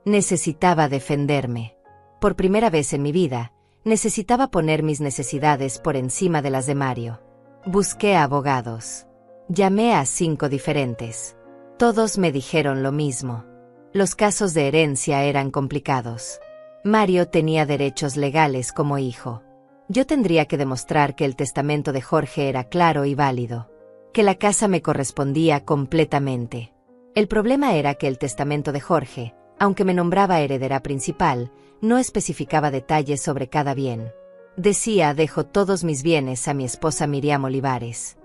Necesitaba defenderme. Por primera vez en mi vida, necesitaba poner mis necesidades por encima de las de Mario. Busqué abogados. Llamé a 5 diferentes. Todos me dijeron lo mismo. Los casos de herencia eran complicados. Mario tenía derechos legales como hijo. Yo tendría que demostrar que el testamento de Jorge era claro y válido. Que la casa me correspondía completamente. El problema era que el testamento de Jorge, aunque me nombraba heredera principal, no especificaba detalles sobre cada bien. Decía: dejo todos mis bienes a mi esposa Miriam Olivares.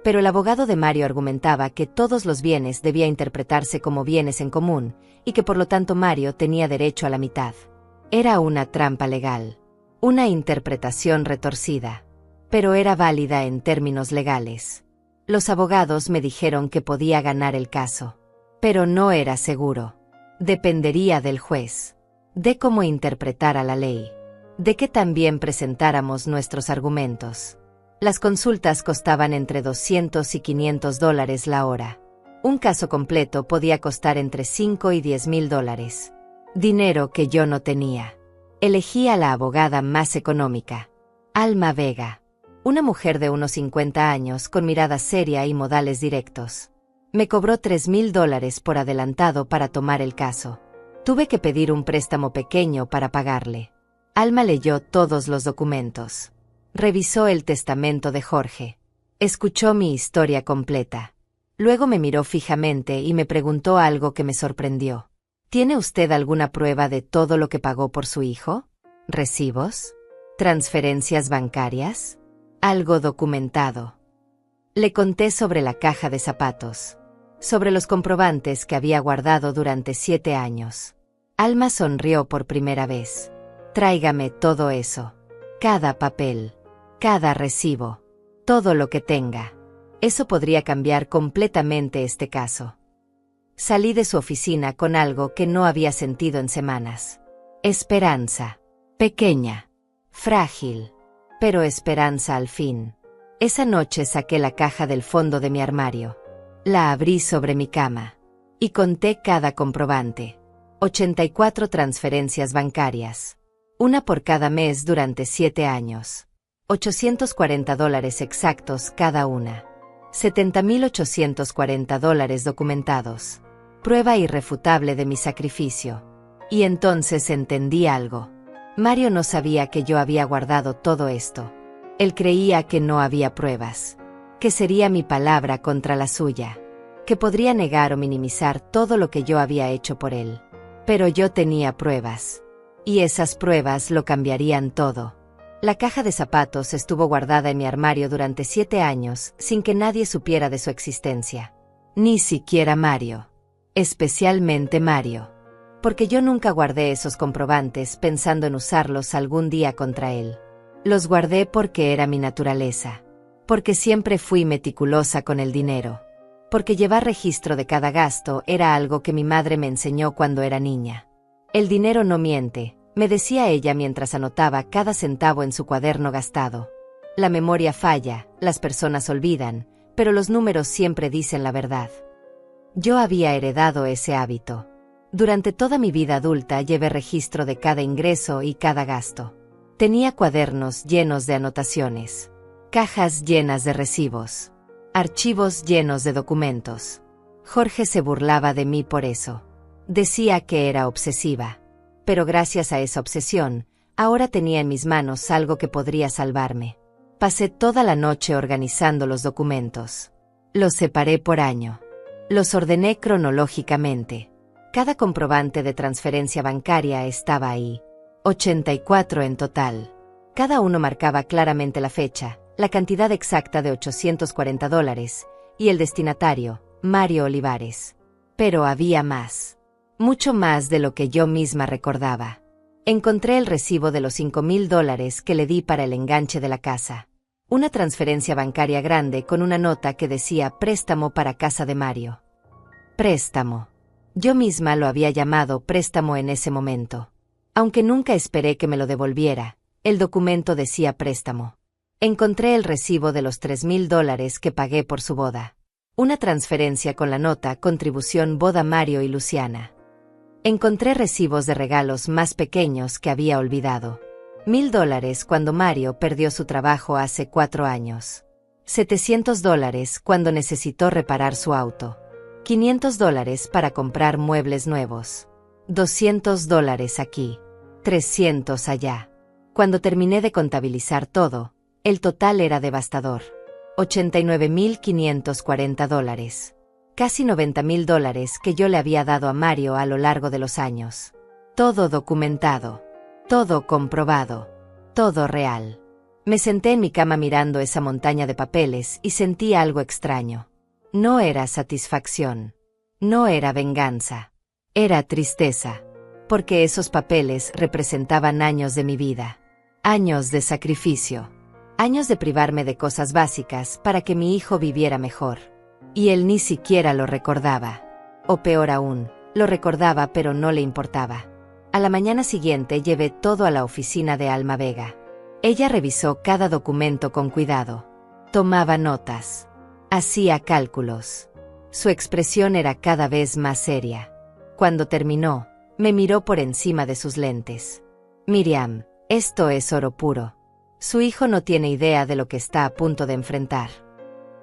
Pero el abogado de Mario argumentaba que todos los bienes debía interpretarse como bienes en común, y que por lo tanto Mario tenía derecho a la mitad. Era una trampa legal. Una interpretación retorcida. Pero era válida en términos legales. Los abogados me dijeron que podía ganar el caso. Pero no era seguro. Dependería del juez. De cómo interpretara la ley. De que también presentáramos nuestros argumentos. Las consultas costaban entre $200 y $500 la hora. Un caso completo podía costar entre $5 y $10,000. Dinero que yo no tenía. Elegí a la abogada más económica. Alma Vega. Una mujer de unos 50 años con mirada seria y modales directos. Me cobró $3,000 por adelantado para tomar el caso. Tuve que pedir un préstamo pequeño para pagarle. Alma leyó todos los documentos. Revisó el testamento de Jorge. Escuchó mi historia completa. Luego me miró fijamente y me preguntó algo que me sorprendió. ¿Tiene usted alguna prueba de todo lo que pagó por su hijo? ¿Recibos? ¿Transferencias bancarias? Algo documentado. Le conté sobre la caja de zapatos. Sobre los comprobantes que había guardado durante 7 años. Alma sonrió por primera vez. Tráigame todo eso. Cada papel. Cada recibo. Todo lo que tenga. Eso podría cambiar completamente este caso. Salí de su oficina con algo que no había sentido en semanas. Esperanza. Pequeña. Frágil. Pero esperanza al fin. Esa noche saqué la caja del fondo de mi armario. La abrí sobre mi cama. Y conté cada comprobante. 84 transferencias bancarias. Una por cada mes durante 7 años. $840 exactos cada una. $70,840 documentados. Prueba irrefutable de mi sacrificio. Y entonces entendí algo. Mario no sabía que yo había guardado todo esto. Él creía que no había pruebas. Que sería mi palabra contra la suya. Que podría negar o minimizar todo lo que yo había hecho por él. Pero yo tenía pruebas. Y esas pruebas lo cambiarían todo. La caja de zapatos estuvo guardada en mi armario durante 7 años sin que nadie supiera de su existencia. Ni siquiera Mario. Especialmente Mario. Porque yo nunca guardé esos comprobantes pensando en usarlos algún día contra él. Los guardé porque era mi naturaleza. Porque siempre fui meticulosa con el dinero. Porque llevar registro de cada gasto era algo que mi madre me enseñó cuando era niña. El dinero no miente, me decía ella mientras anotaba cada centavo en su cuaderno gastado. La memoria falla, las personas olvidan, pero los números siempre dicen la verdad. Yo había heredado ese hábito. Durante toda mi vida adulta llevé registro de cada ingreso y cada gasto. Tenía cuadernos llenos de anotaciones, cajas llenas de recibos, archivos llenos de documentos. Jorge se burlaba de mí por eso. Decía que era obsesiva. Pero gracias a esa obsesión, ahora tenía en mis manos algo que podría salvarme. Pasé toda la noche organizando los documentos. Los separé por año. Los ordené cronológicamente. Cada comprobante de transferencia bancaria estaba ahí. 84 en total. Cada uno marcaba claramente la fecha, la cantidad exacta de $840, y el destinatario, Mario Olivares. Pero había más. Mucho más de lo que yo misma recordaba. Encontré el recibo de los $5,000 que le di para el enganche de la casa. Una transferencia bancaria grande con una nota que decía préstamo para casa de Mario. Préstamo. Yo misma lo había llamado préstamo en ese momento. Aunque nunca esperé que me lo devolviera, el documento decía préstamo. Encontré el recibo de los $3,000 que pagué por su boda. Una transferencia con la nota contribución boda Mario y Luciana. Encontré recibos de regalos más pequeños que había olvidado. $1,000 cuando Mario perdió su trabajo hace 4 años. $700 cuando necesitó reparar su auto. $500 para comprar muebles nuevos. $200 aquí. 300 allá. Cuando terminé de contabilizar todo, el total era devastador. $89,540. Casi $90,000 que yo le había dado a Mario a lo largo de los años. Todo documentado. Todo comprobado. Todo real. Me senté en mi cama mirando esa montaña de papeles y sentí algo extraño. No era satisfacción. No era venganza. Era tristeza. Porque esos papeles representaban años de mi vida. Años de sacrificio. Años de privarme de cosas básicas para que mi hijo viviera mejor. Y él ni siquiera lo recordaba. O peor aún, lo recordaba pero no le importaba. A la mañana siguiente llevé todo a la oficina de Alma Vega. Ella revisó cada documento con cuidado. Tomaba notas. Hacía cálculos. Su expresión era cada vez más seria. Cuando terminó, me miró por encima de sus lentes. Miriam, esto es oro puro. Su hijo no tiene idea de lo que está a punto de enfrentar.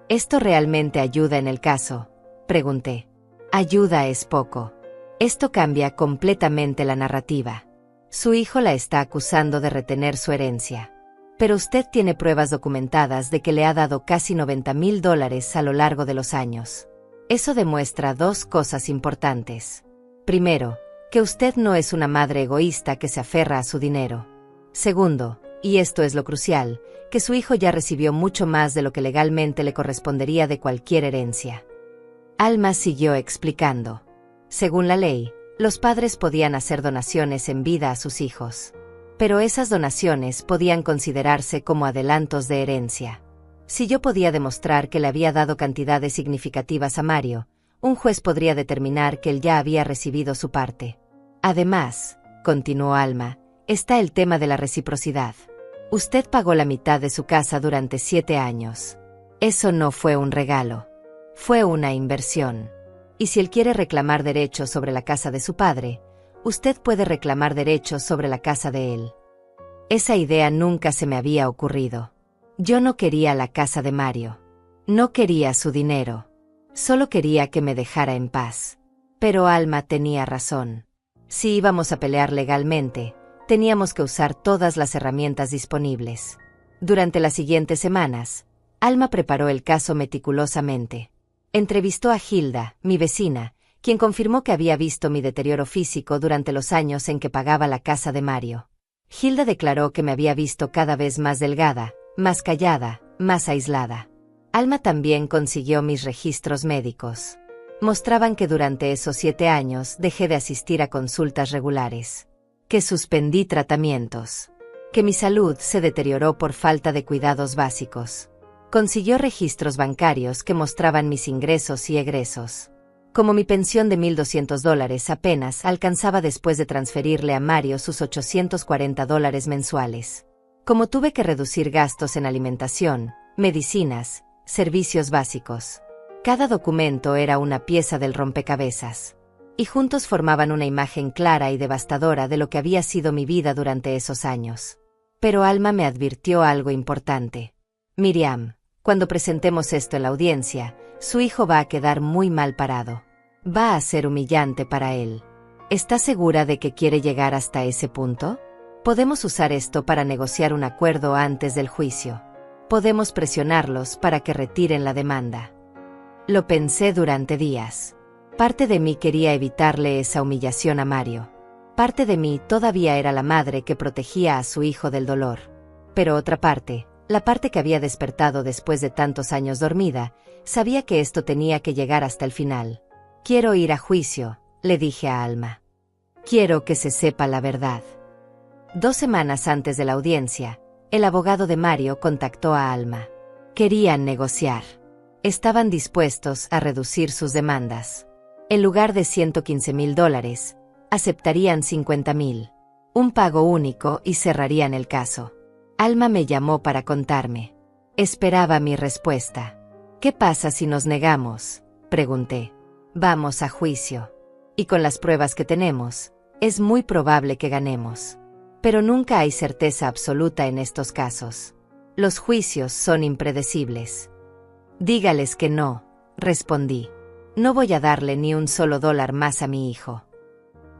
¿Esto realmente ayuda en el caso?, pregunté. Ayuda es poco. Esto cambia completamente la narrativa. Su hijo la está acusando de retener su herencia. Pero usted tiene pruebas documentadas de que le ha dado casi $90,000 a lo largo de los años. Eso demuestra dos cosas importantes. Primero, que usted no es una madre egoísta que se aferra a su dinero. Segundo, y esto es lo crucial, que su hijo ya recibió mucho más de lo que legalmente le correspondería de cualquier herencia. Alma siguió explicando. Según la ley, los padres podían hacer donaciones en vida a sus hijos. Pero esas donaciones podían considerarse como adelantos de herencia. Si yo podía demostrar que le había dado cantidades significativas a Mario, un juez podría determinar que él ya había recibido su parte. Además, continuó Alma, está el tema de la reciprocidad. Usted pagó la mitad de su casa durante 7 años. Eso no fue un regalo. Fue una inversión. Y si él quiere reclamar derechos sobre la casa de su padre, usted puede reclamar derechos sobre la casa de él. Esa idea nunca se me había ocurrido. Yo no quería la casa de Mario. No quería su dinero. Solo quería que me dejara en paz. Pero Alma tenía razón. Si íbamos a pelear legalmente, teníamos que usar todas las herramientas disponibles. Durante las siguientes semanas, Alma preparó el caso meticulosamente. Entrevistó a Hilda, mi vecina, quien confirmó que había visto mi deterioro físico durante los años en que pagaba la casa de Mario. Hilda declaró que me había visto cada vez más delgada, más callada, más aislada. Alma también consiguió mis registros médicos. Mostraban que durante esos 7 años dejé de asistir a consultas regulares. Que suspendí tratamientos. Que mi salud se deterioró por falta de cuidados básicos. Consiguió registros bancarios que mostraban mis ingresos y egresos. Como mi pensión de $1,200 apenas alcanzaba después de transferirle a Mario sus $840 mensuales. Como tuve que reducir gastos en alimentación, medicinas, servicios básicos. Cada documento era una pieza del rompecabezas. Y juntos formaban una imagen clara y devastadora de lo que había sido mi vida durante esos años. Pero Alma me advirtió algo importante. Miriam, cuando presentemos esto en la audiencia, su hijo va a quedar muy mal parado. Va a ser humillante para él. ¿Está segura de que quiere llegar hasta ese punto? Podemos usar esto para negociar un acuerdo antes del juicio. Podemos presionarlos para que retiren la demanda. Lo pensé durante días. Parte de mí quería evitarle esa humillación a Mario. Parte de mí todavía era la madre que protegía a su hijo del dolor. Pero otra parte, la parte que había despertado después de tantos años dormida, sabía que esto tenía que llegar hasta el final. Quiero ir a juicio, le dije a Alma. Quiero que se sepa la verdad. 2 semanas antes de la audiencia, el abogado de Mario contactó a Alma. Querían negociar. Estaban dispuestos a reducir sus demandas. En lugar de $115,000, aceptarían $50,000. Un pago único y cerrarían el caso. Alma me llamó para contarme. Esperaba mi respuesta. ¿Qué pasa si nos negamos?, pregunté. Vamos a juicio. Y con las pruebas que tenemos, es muy probable que ganemos. Pero nunca hay certeza absoluta en estos casos. Los juicios son impredecibles. Dígales que no, respondí. No voy a darle ni un solo dólar más a mi hijo.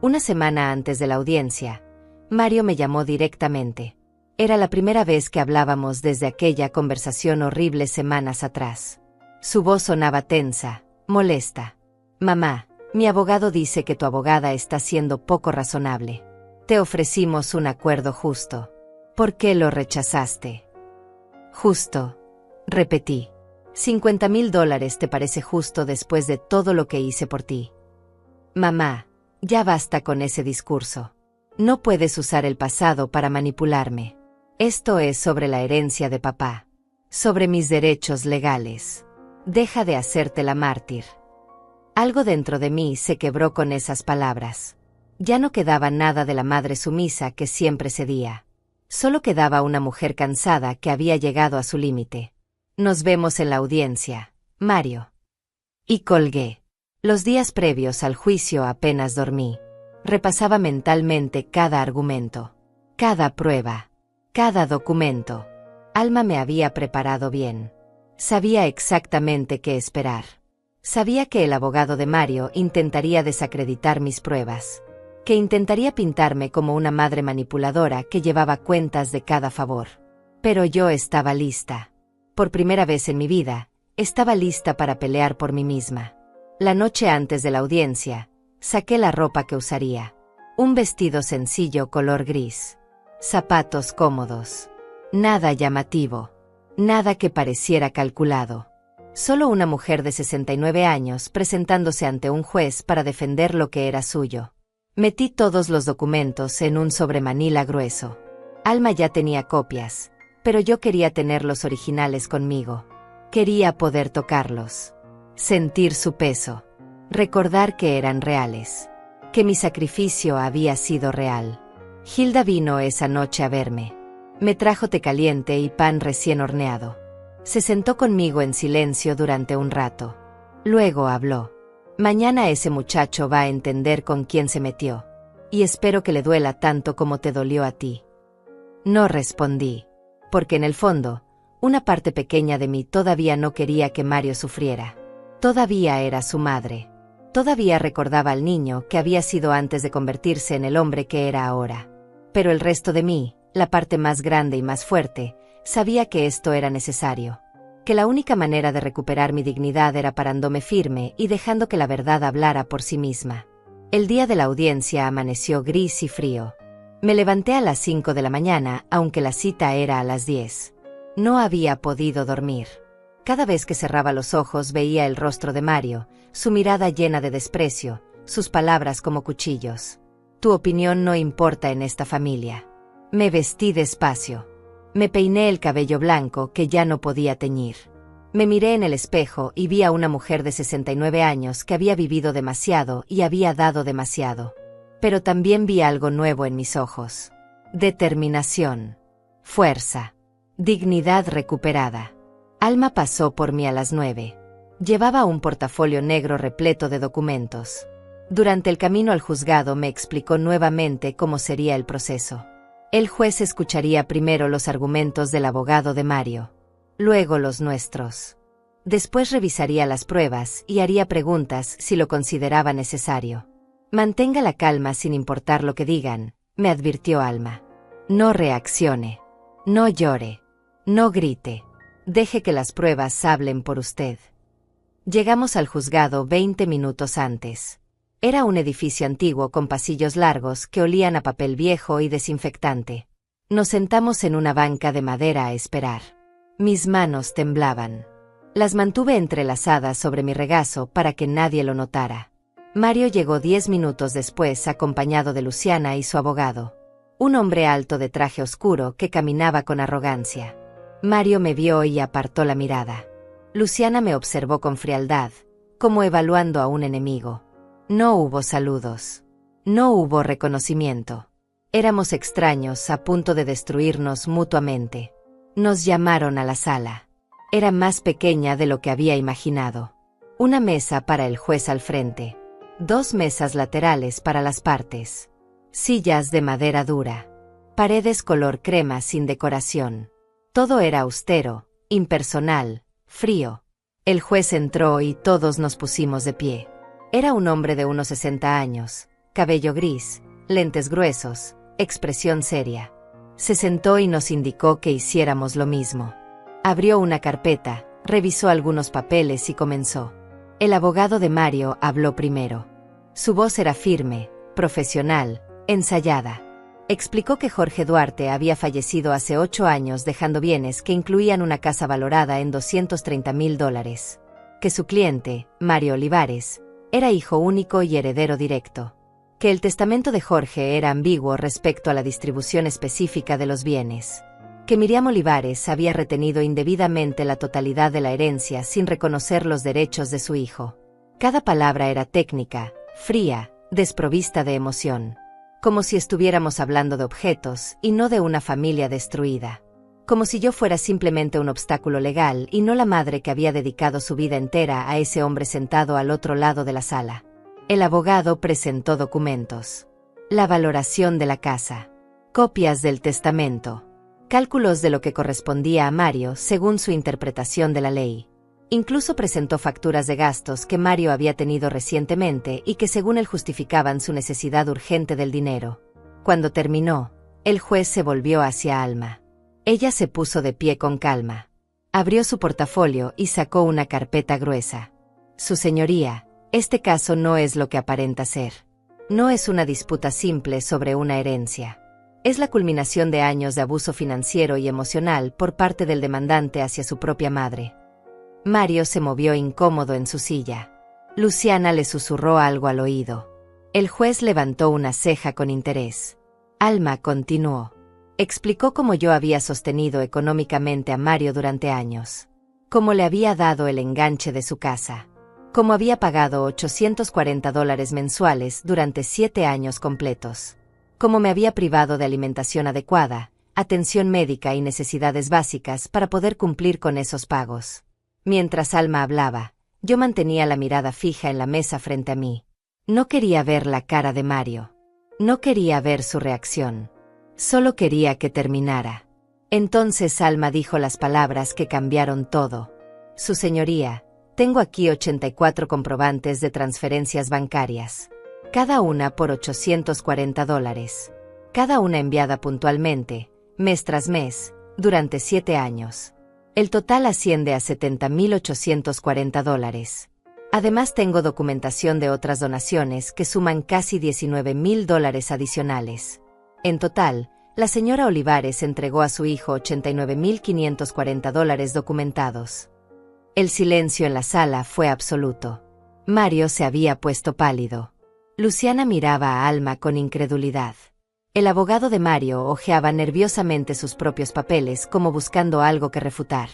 Una semana antes de la audiencia, Mario me llamó directamente. Era la primera vez que hablábamos desde aquella conversación horrible semanas atrás. Su voz sonaba tensa, molesta. Mamá, mi abogado dice que tu abogada está siendo poco razonable. Te ofrecimos un acuerdo justo. ¿Por qué lo rechazaste? Justo, repetí. $50,000 te parece justo después de todo lo que hice por ti. Mamá, ya basta con ese discurso. No puedes usar el pasado para manipularme. Esto es sobre la herencia de papá. Sobre mis derechos legales. Deja de hacerte la mártir. Algo dentro de mí se quebró con esas palabras. Ya no quedaba nada de la madre sumisa que siempre cedía. Solo quedaba una mujer cansada que había llegado a su límite. Nos vemos en la audiencia, Mario. Y colgué. Los días previos al juicio apenas dormí. Repasaba mentalmente cada argumento, cada prueba, cada documento. Alma me había preparado bien. Sabía exactamente qué esperar. Sabía que el abogado de Mario intentaría desacreditar mis pruebas, que intentaría pintarme como una madre manipuladora que llevaba cuentas de cada favor. Pero yo estaba lista. Por primera vez en mi vida, estaba lista para pelear por mí misma. La noche antes de la audiencia, saqué la ropa que usaría. Un vestido sencillo color gris. Zapatos cómodos. Nada llamativo. Nada que pareciera calculado. Solo una mujer de 69 años presentándose ante un juez para defender lo que era suyo. Metí todos los documentos en un sobremanila grueso. Alma ya tenía copias, pero yo quería tener los originales conmigo. Quería poder tocarlos. Sentir su peso. Recordar que eran reales. Que mi sacrificio había sido real. Hilda vino esa noche a verme. Me trajo té caliente y pan recién horneado. Se sentó conmigo en silencio durante un rato. Luego habló. Mañana ese muchacho va a entender con quién se metió. Y espero que le duela tanto como te dolió a ti. No respondí. Porque en el fondo, una parte pequeña de mí todavía no quería que Mario sufriera. Todavía era su madre. Todavía recordaba al niño que había sido antes de convertirse en el hombre que era ahora. Pero el resto de mí, la parte más grande y más fuerte, sabía que esto era necesario. Que la única manera de recuperar mi dignidad era parándome firme y dejando que la verdad hablara por sí misma. El día de la audiencia amaneció gris y frío. Me levanté a las 5 de la mañana, aunque la cita era a las 10. No había podido dormir. Cada vez que cerraba los ojos veía el rostro de Mario, su mirada llena de desprecio, sus palabras como cuchillos. Tu opinión no importa en esta familia. Me vestí despacio. Me peiné el cabello blanco que ya no podía teñir. Me miré en el espejo y vi a una mujer de 69 años que había vivido demasiado y había dado demasiado. Pero también vi algo nuevo en mis ojos. Determinación. Fuerza. Dignidad recuperada. Alma pasó por mí a las 9. Llevaba un portafolio negro repleto de documentos. Durante el camino al juzgado me explicó nuevamente cómo sería el proceso. El juez escucharía primero los argumentos del abogado de Mario. Luego los nuestros. Después revisaría las pruebas y haría preguntas si lo consideraba necesario. Mantenga la calma sin importar lo que digan, me advirtió Alma. No reaccione. No llore. No grite. Deje que las pruebas hablen por usted. Llegamos al juzgado 20 minutos antes. Era un edificio antiguo con pasillos largos que olían a papel viejo y desinfectante. Nos sentamos en una banca de madera a esperar. Mis manos temblaban. Las mantuve entrelazadas sobre mi regazo para que nadie lo notara. Mario llegó 10 minutos después acompañado de Luciana y su abogado. Un hombre alto de traje oscuro que caminaba con arrogancia. Mario me vio y apartó la mirada. Luciana me observó con frialdad, como evaluando a un enemigo. No hubo saludos. No hubo reconocimiento. Éramos extraños a punto de destruirnos mutuamente. Nos llamaron a la sala. Era más pequeña de lo que había imaginado. Una mesa para el juez al frente. 2 mesas laterales para las partes. Sillas de madera dura. Paredes color crema sin decoración. Todo era austero, impersonal, frío. El juez entró y todos nos pusimos de pie. Era un hombre de unos 60 años, cabello gris, lentes gruesos, expresión seria. Se sentó y nos indicó que hiciéramos lo mismo. Abrió una carpeta, revisó algunos papeles y comenzó. El abogado de Mario habló primero. Su voz era firme, profesional, ensayada. Explicó que Jorge Duarte había fallecido hace 8 años dejando bienes que incluían una casa valorada en $230,000, que su cliente, Mario Olivares, era hijo único y heredero directo, que el testamento de Jorge era ambiguo respecto a la distribución específica de los bienes, que Miriam Olivares había retenido indebidamente la totalidad de la herencia sin reconocer los derechos de su hijo. Cada palabra era técnica, fría, desprovista de emoción, como si estuviéramos hablando de objetos y no de una familia destruida, como si yo fuera simplemente un obstáculo legal y no la madre que había dedicado su vida entera a ese hombre sentado al otro lado de la sala. El abogado presentó documentos: la valoración de la casa, copias del testamento, cálculos de lo que correspondía a Mario según su interpretación de la ley. Incluso presentó facturas de gastos que Mario había tenido recientemente y que según él justificaban su necesidad urgente del dinero. Cuando terminó, el juez se volvió hacia Alma. Ella se puso de pie con calma. Abrió su portafolio y sacó una carpeta gruesa. Su señoría, este caso no es lo que aparenta ser. No es una disputa simple sobre una herencia. Es la culminación de años de abuso financiero y emocional por parte del demandante hacia su propia madre. Mario se movió incómodo en su silla. Luciana le susurró algo al oído. El juez levantó una ceja con interés. Alma continuó. Explicó cómo yo había sostenido económicamente a Mario durante años. Cómo le había dado el enganche de su casa. Cómo había pagado $840 mensuales durante 7 años completos. Cómo me había privado de alimentación adecuada, atención médica y necesidades básicas para poder cumplir con esos pagos. Mientras Alma hablaba, yo mantenía la mirada fija en la mesa frente a mí. No quería ver la cara de Mario. No quería ver su reacción. Solo quería que terminara. Entonces Alma dijo las palabras que cambiaron todo. Su señoría, tengo aquí 84 comprobantes de transferencias bancarias. Cada una por $840. Cada una enviada puntualmente, mes tras mes, durante 7 años. El total asciende a $70,840. Además tengo documentación de otras donaciones que suman casi $19,000 adicionales. En total, la señora Olivares entregó a su hijo $89,540 documentados. El silencio en la sala fue absoluto. Mario se había puesto pálido. Luciana miraba a Alma con incredulidad. El abogado de Mario hojeaba nerviosamente sus propios papeles como buscando algo que refutar.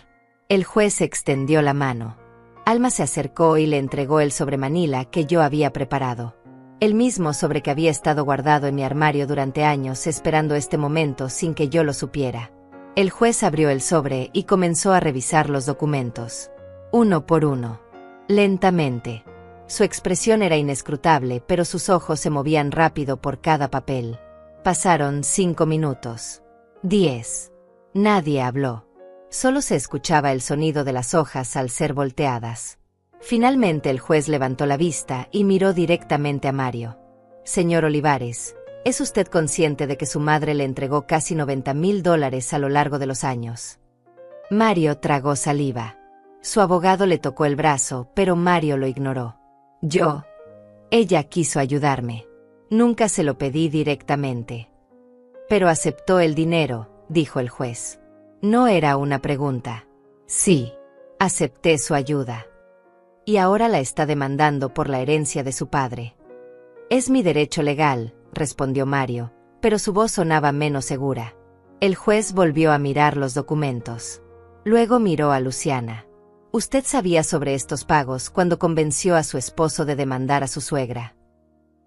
El juez extendió la mano. Alma se acercó y le entregó el sobremanila que yo había preparado. El mismo sobre que había estado guardado en mi armario durante años esperando este momento sin que yo lo supiera. El juez abrió el sobre y comenzó a revisar los documentos. Uno por uno. Lentamente. Su expresión era inescrutable, pero sus ojos se movían rápido por cada papel. Pasaron 5 minutos. 10. Nadie habló. Solo se escuchaba el sonido de las hojas al ser volteadas. Finalmente el juez levantó la vista y miró directamente a Mario. Señor Olivares, ¿es usted consciente de que su madre le entregó casi $90,000 a lo largo de los años? Mario tragó saliva. Su abogado le tocó el brazo, pero Mario lo ignoró. Ella quiso ayudarme. Nunca se lo pedí directamente. Pero aceptó el dinero, dijo el juez. No era una pregunta. Sí, acepté su ayuda. Y ahora la está demandando por la herencia de su padre. Es mi derecho legal, respondió Mario, pero su voz sonaba menos segura. El juez volvió a mirar los documentos. Luego miró a Luciana. Usted sabía sobre estos pagos cuando convenció a su esposo de demandar a su suegra.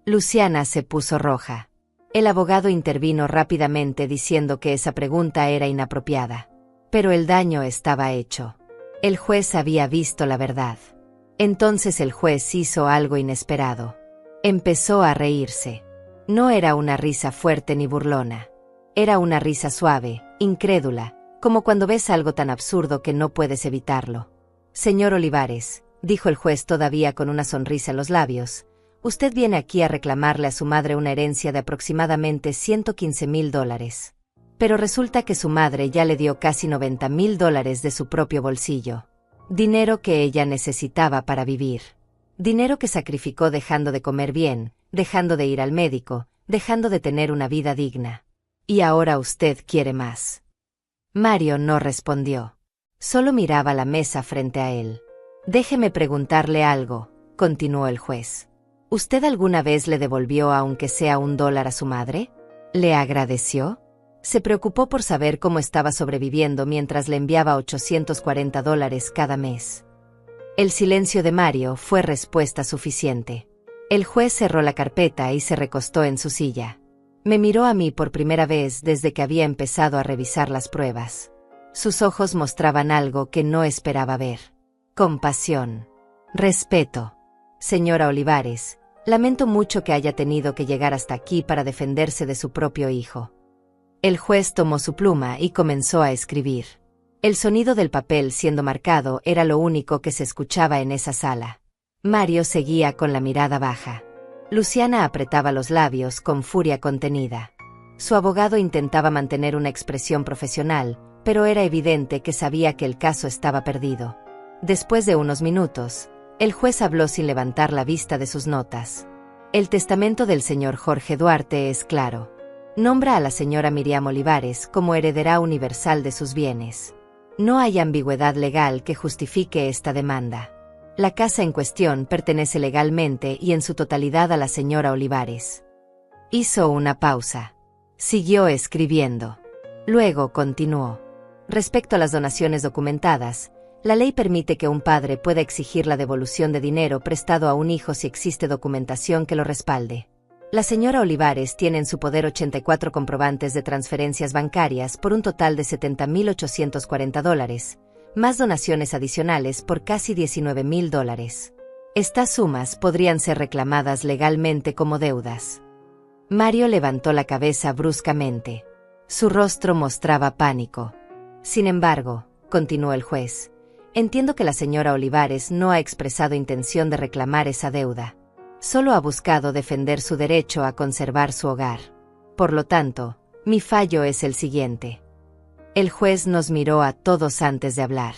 Luciana se puso roja. El abogado intervino rápidamente diciendo que esa pregunta era inapropiada. Pero el daño estaba hecho. El juez había visto la verdad. Entonces el juez hizo algo inesperado. Empezó a reírse. No era una risa fuerte ni burlona. Era una risa suave, incrédula, como cuando ves algo tan absurdo que no puedes evitarlo. Señor Olivares, dijo el juez todavía con una sonrisa en los labios, usted viene aquí a reclamarle a su madre una herencia de aproximadamente $115,000. Pero resulta que su madre ya le dio casi $90,000 de su propio bolsillo. Dinero que ella necesitaba para vivir. Dinero que sacrificó dejando de comer bien, dejando de ir al médico, dejando de tener una vida digna. Y ahora usted quiere más. Mario no respondió. Solo miraba la mesa frente a él. Déjeme preguntarle algo, continuó el juez. ¿Usted alguna vez le devolvió aunque sea $1 a su madre? ¿Le agradeció? Se preocupó por saber cómo estaba sobreviviendo mientras le enviaba $840 cada mes. El silencio de Mario fue respuesta suficiente. El juez cerró la carpeta y se recostó en su silla. Me miró a mí por primera vez desde que había empezado a revisar las pruebas. Sus ojos mostraban algo que no esperaba ver. Compasión. Respeto. Señora Olivares, lamento mucho que haya tenido que llegar hasta aquí para defenderse de su propio hijo. El juez tomó su pluma y comenzó a escribir. El sonido del papel siendo marcado era lo único que se escuchaba en esa sala. Mario seguía con la mirada baja. Luciana apretaba los labios con furia contenida. Su abogado intentaba mantener una expresión profesional, pero era evidente que sabía que el caso estaba perdido. Después de unos minutos, el juez habló sin levantar la vista de sus notas. El testamento del señor Jorge Duarte es claro. Nombra a la señora Miriam Olivares como heredera universal de sus bienes. No hay ambigüedad legal que justifique esta demanda. La casa en cuestión pertenece legalmente y en su totalidad a la señora Olivares. Hizo una pausa. Siguió escribiendo. Luego continuó. Respecto a las donaciones documentadas, la ley permite que un padre pueda exigir la devolución de dinero prestado a un hijo si existe documentación que lo respalde. La señora Olivares tiene en su poder 84 comprobantes de transferencias bancarias por un total de $70.840, más donaciones adicionales por casi $19.000. Estas sumas podrían ser reclamadas legalmente como deudas. Mario levantó la cabeza bruscamente. Su rostro mostraba pánico. Sin embargo, continuó el juez, entiendo que la señora Olivares no ha expresado intención de reclamar esa deuda. Solo ha buscado defender su derecho a conservar su hogar. Por lo tanto, mi fallo es el siguiente. El juez nos miró a todos antes de hablar.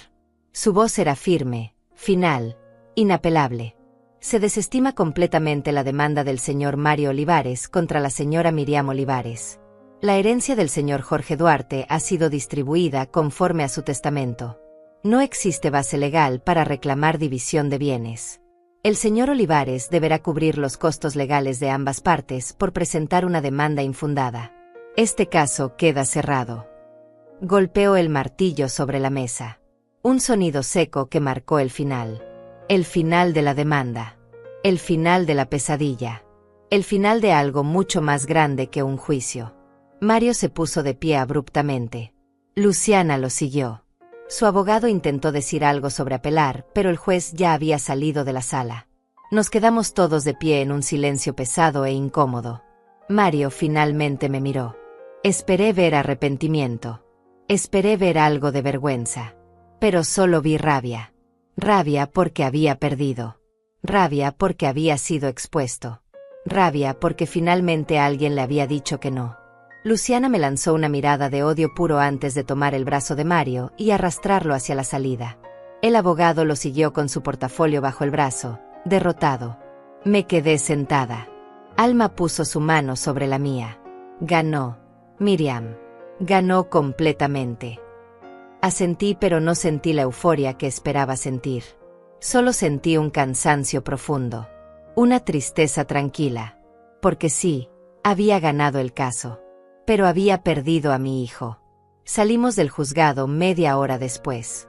Su voz era firme, final, inapelable. Se desestima completamente la demanda del señor Mario Olivares contra la señora Miriam Olivares. La herencia del señor Jorge Duarte ha sido distribuida conforme a su testamento. No existe base legal para reclamar división de bienes. El señor Olivares deberá cubrir los costos legales de ambas partes por presentar una demanda infundada. Este caso queda cerrado. Golpeó el martillo sobre la mesa. Un sonido seco que marcó el final. El final de la demanda. El final de la pesadilla. El final de algo mucho más grande que un juicio. Mario se puso de pie abruptamente. Luciana lo siguió. Su abogado intentó decir algo sobre apelar, pero el juez ya había salido de la sala. Nos quedamos todos de pie en un silencio pesado e incómodo. Mario finalmente me miró. Esperé ver arrepentimiento. Esperé ver algo de vergüenza. Pero solo vi rabia. Rabia porque había perdido. Rabia porque había sido expuesto. Rabia porque finalmente alguien le había dicho que no. Luciana me lanzó una mirada de odio puro antes de tomar el brazo de Mario y arrastrarlo hacia la salida. El abogado lo siguió con su portafolio bajo el brazo, derrotado. Me quedé sentada. Alma puso su mano sobre la mía. Ganó. Miriam. Ganó completamente. Asentí, pero no sentí la euforia que esperaba sentir. Solo sentí un cansancio profundo. Una tristeza tranquila. Porque sí, había ganado el caso. Pero había perdido a mi hijo. Salimos del juzgado media hora después.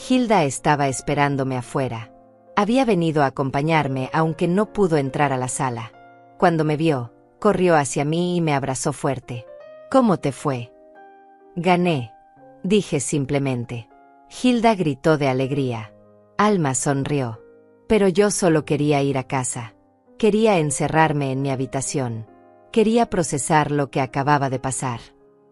Hilda estaba esperándome afuera. Había venido a acompañarme aunque no pudo entrar a la sala. Cuando me vio, corrió hacia mí y me abrazó fuerte. ¿Cómo te fue? Gané, dije simplemente. Hilda gritó de alegría. Alma sonrió. Pero yo solo quería ir a casa. Quería encerrarme en mi habitación. Quería procesar lo que acababa de pasar.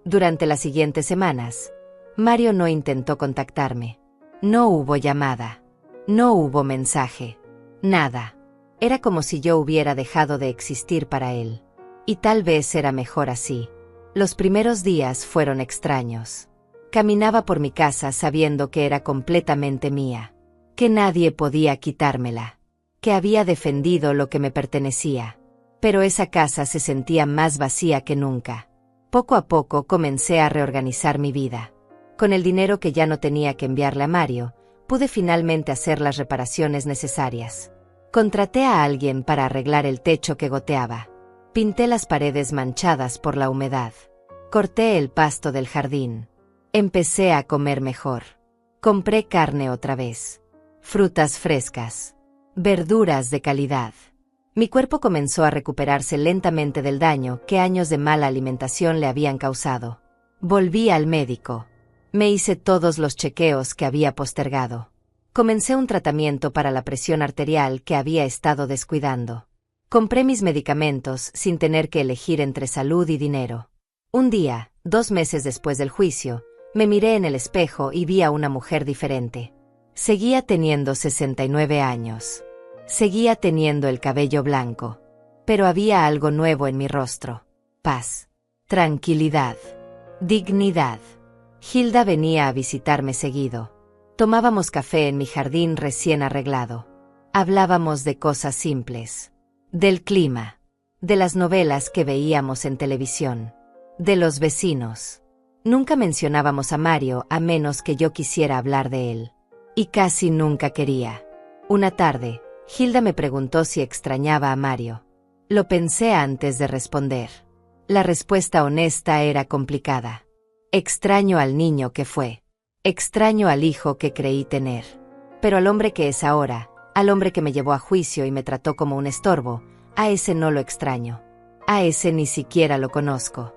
Durante las siguientes semanas, Mario no intentó contactarme. No hubo llamada. No hubo mensaje. Nada. Era como si yo hubiera dejado de existir para él. Y tal vez era mejor así. Los primeros días fueron extraños. Caminaba por mi casa sabiendo que era completamente mía. Que nadie podía quitármela. Que había defendido lo que me pertenecía. Pero esa casa se sentía más vacía que nunca. Poco a poco comencé a reorganizar mi vida. Con el dinero que ya no tenía que enviarle a Mario, pude finalmente hacer las reparaciones necesarias. Contraté a alguien para arreglar el techo que goteaba. Pinté las paredes manchadas por la humedad. Corté el pasto del jardín. Empecé a comer mejor. Compré carne otra vez. Frutas frescas. Verduras de calidad. Mi cuerpo comenzó a recuperarse lentamente del daño que años de mala alimentación le habían causado. Volví al médico. Me hice todos los chequeos que había postergado. Comencé un tratamiento para la presión arterial que había estado descuidando. Compré mis medicamentos sin tener que elegir entre salud y dinero. Un día, 2 meses después del juicio, me miré en el espejo y vi a una mujer diferente. Seguía teniendo 69 años. Seguía teniendo el cabello blanco. Pero había algo nuevo en mi rostro. Paz. Tranquilidad. Dignidad. Hilda venía a visitarme seguido. Tomábamos café en mi jardín recién arreglado. Hablábamos de cosas simples. Del clima. De las novelas que veíamos en televisión. De los vecinos. Nunca mencionábamos a Mario a menos que yo quisiera hablar de él. Y casi nunca quería. Una tarde, Hilda me preguntó si extrañaba a Mario. Lo pensé antes de responder. La respuesta honesta era complicada. Extraño al niño que fue. Extraño al hijo que creí tener. Pero al hombre que es ahora, al hombre que me llevó a juicio y me trató como un estorbo, a ese no lo extraño. A ese ni siquiera lo conozco.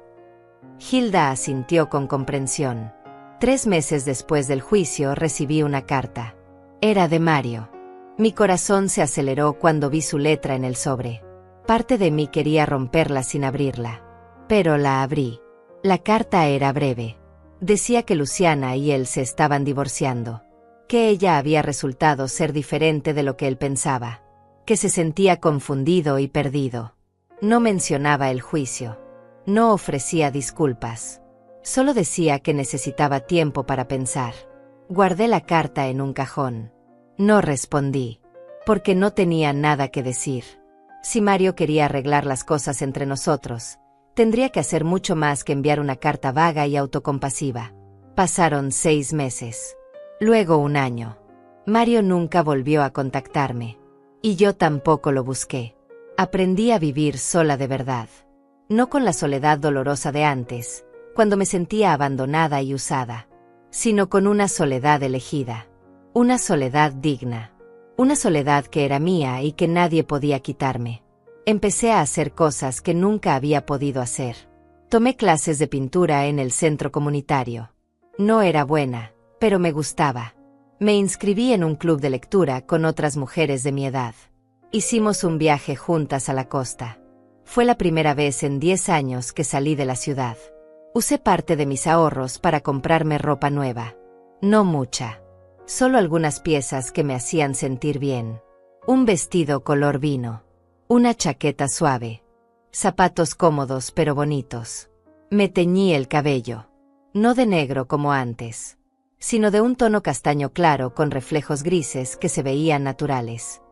Hilda asintió con comprensión. 3 meses después del juicio recibí una carta. Era de Mario. Mi corazón se aceleró cuando vi su letra en el sobre. Parte de mí quería romperla sin abrirla. Pero la abrí. La carta era breve. Decía que Luciana y él se estaban divorciando. Que ella había resultado ser diferente de lo que él pensaba. Que se sentía confundido y perdido. No mencionaba el juicio. No ofrecía disculpas. Solo decía que necesitaba tiempo para pensar. Guardé la carta en un cajón. No respondí. Porque no tenía nada que decir. Si Mario quería arreglar las cosas entre nosotros, tendría que hacer mucho más que enviar una carta vaga y autocompasiva. Pasaron 6 meses. Luego 1 año. Mario nunca volvió a contactarme. Y yo tampoco lo busqué. Aprendí a vivir sola de verdad. No con la soledad dolorosa de antes, cuando me sentía abandonada y usada, sino con una soledad elegida. Una soledad digna. Una soledad que era mía y que nadie podía quitarme. Empecé a hacer cosas que nunca había podido hacer. Tomé clases de pintura en el centro comunitario. No era buena, pero me gustaba. Me inscribí en un club de lectura con otras mujeres de mi edad. Hicimos un viaje juntas a la costa. Fue la primera vez en 10 años que salí de la ciudad. Usé parte de mis ahorros para comprarme ropa nueva. No mucha. Solo algunas piezas que me hacían sentir bien. Un vestido color vino. Una chaqueta suave. Zapatos cómodos pero bonitos. Me teñí el cabello. No de negro como antes, sino de un tono castaño claro con reflejos grises que se veían naturales.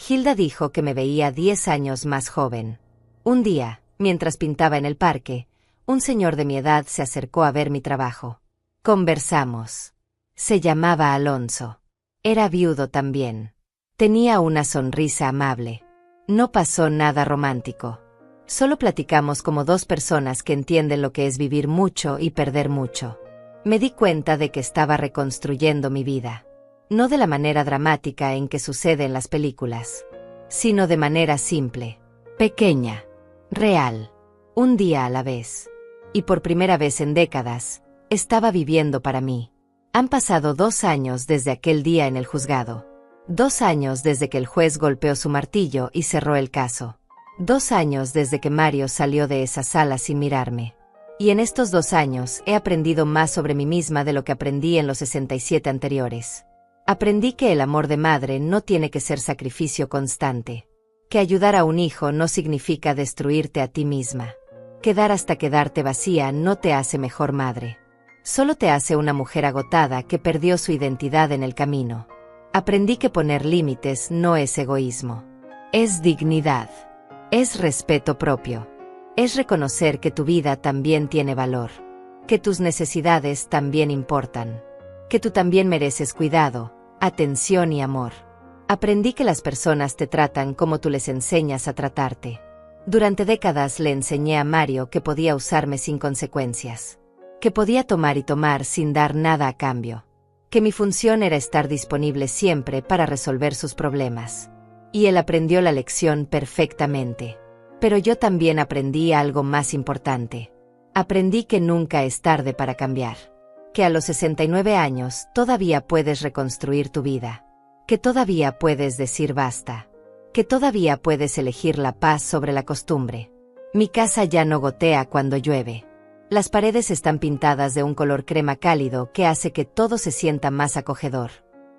Hilda dijo que me veía 10 años más joven. Un día, mientras pintaba en el parque, un señor de mi edad se acercó a ver mi trabajo. Conversamos. Se llamaba Alonso. Era viudo también. Tenía una sonrisa amable. No pasó nada romántico. Solo platicamos como 2 personas que entienden lo que es vivir mucho y perder mucho. Me di cuenta de que estaba reconstruyendo mi vida. No de la manera dramática en que sucede en las películas, sino de manera simple, pequeña, real, un día a la vez. Y por primera vez en décadas, estaba viviendo para mí. Han pasado 2 años desde aquel día en el juzgado. 2 años desde que el juez golpeó su martillo y cerró el caso. 2 años desde que Mario salió de esa sala sin mirarme. Y en estos 2 años he aprendido más sobre mí misma de lo que aprendí en los 67 anteriores. Aprendí que el amor de madre no tiene que ser sacrificio constante. Que ayudar a un hijo no significa destruirte a ti misma. Que dar hasta quedarte vacía no te hace mejor madre. Solo te hace una mujer agotada que perdió su identidad en el camino. Aprendí que poner límites no es egoísmo. Es dignidad. Es respeto propio. Es reconocer que tu vida también tiene valor, que tus necesidades también importan, que tú también mereces cuidado, atención y amor. Aprendí que las personas te tratan como tú les enseñas a tratarte. Durante décadas le enseñé a Mario que podía usarme sin consecuencias, que podía tomar y tomar sin dar nada a cambio, que mi función era estar disponible siempre para resolver sus problemas. Y él aprendió la lección perfectamente. Pero yo también aprendí algo más importante. Aprendí que nunca es tarde para cambiar, que a los 69 años todavía puedes reconstruir tu vida, que todavía puedes decir basta, que todavía puedes elegir la paz sobre la costumbre. Mi casa ya no gotea cuando llueve. Las paredes están pintadas de un color crema cálido que hace que todo se sienta más acogedor.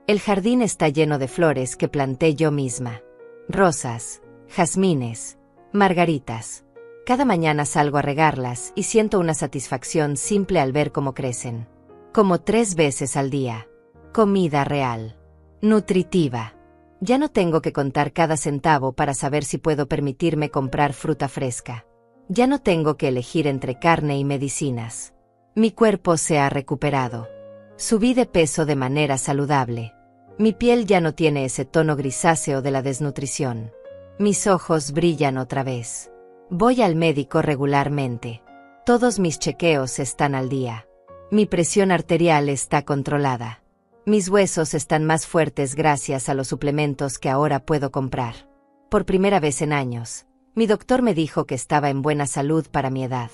El jardín está lleno de flores que planté yo misma. Rosas, jazmines, margaritas. Cada mañana salgo a regarlas y siento una satisfacción simple al ver cómo crecen. Como 3 veces al día. Comida real. Nutritiva. Ya no tengo que contar cada centavo para saber si puedo permitirme comprar fruta fresca. Ya no tengo que elegir entre carne y medicinas. Mi cuerpo se ha recuperado. Subí de peso de manera saludable. Mi piel ya no tiene ese tono grisáceo de la desnutrición. Mis ojos brillan otra vez. Voy al médico regularmente. Todos mis chequeos están al día. Mi presión arterial está controlada. Mis huesos están más fuertes gracias a los suplementos que ahora puedo comprar. Por primera vez en años, mi doctor me dijo que estaba en buena salud para mi edad.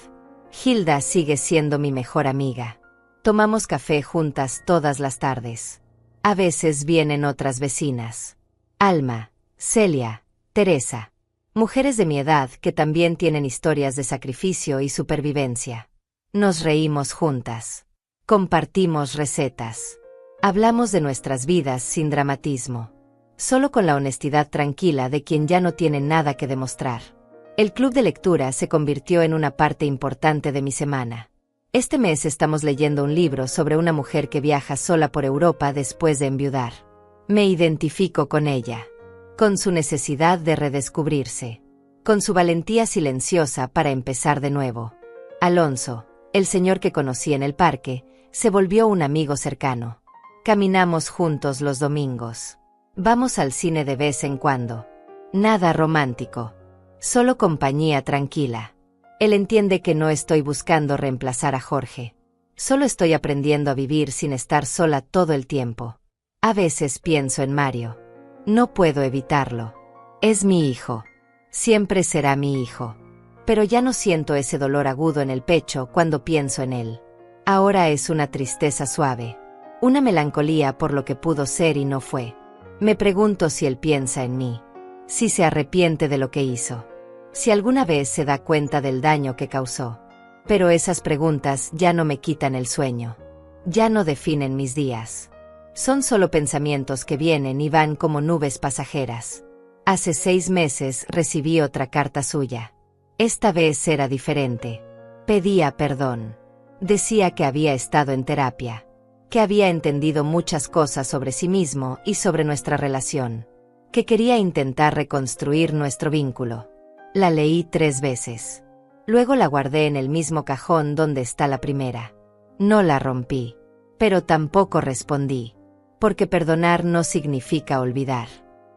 Hilda sigue siendo mi mejor amiga. Tomamos café juntas todas las tardes. A veces vienen otras vecinas. Alma, Celia, Teresa. Mujeres de mi edad que también tienen historias de sacrificio y supervivencia. Nos reímos juntas. Compartimos recetas. Hablamos de nuestras vidas sin dramatismo. Solo con la honestidad tranquila de quien ya no tiene nada que demostrar. El club de lectura se convirtió en una parte importante de mi semana. Este mes estamos leyendo un libro sobre una mujer que viaja sola por Europa después de enviudar. Me identifico con ella. Con su necesidad de redescubrirse. Con su valentía silenciosa para empezar de nuevo. Alonso, el señor que conocí en el parque, se volvió un amigo cercano. Caminamos juntos los domingos. Vamos al cine de vez en cuando. Nada romántico. Solo compañía tranquila. Él entiende que no estoy buscando reemplazar a Jorge. Solo estoy aprendiendo a vivir sin estar sola todo el tiempo. A veces pienso en Mario. No puedo evitarlo. Es mi hijo. Siempre será mi hijo. Pero ya no siento ese dolor agudo en el pecho cuando pienso en él. Ahora es una tristeza suave. Una melancolía por lo que pudo ser y no fue. Me pregunto si él piensa en mí. Si se arrepiente de lo que hizo. Si alguna vez se da cuenta del daño que causó. Pero esas preguntas ya no me quitan el sueño. Ya no definen mis días. Son solo pensamientos que vienen y van como nubes pasajeras. Hace 6 meses recibí otra carta suya. Esta vez era diferente. Pedía perdón. Decía que había estado en terapia. Que había entendido muchas cosas sobre sí mismo y sobre nuestra relación. Que quería intentar reconstruir nuestro vínculo. La leí 3 veces. Luego la guardé en el mismo cajón donde está la primera. No la rompí. Pero tampoco respondí. Porque perdonar no significa olvidar.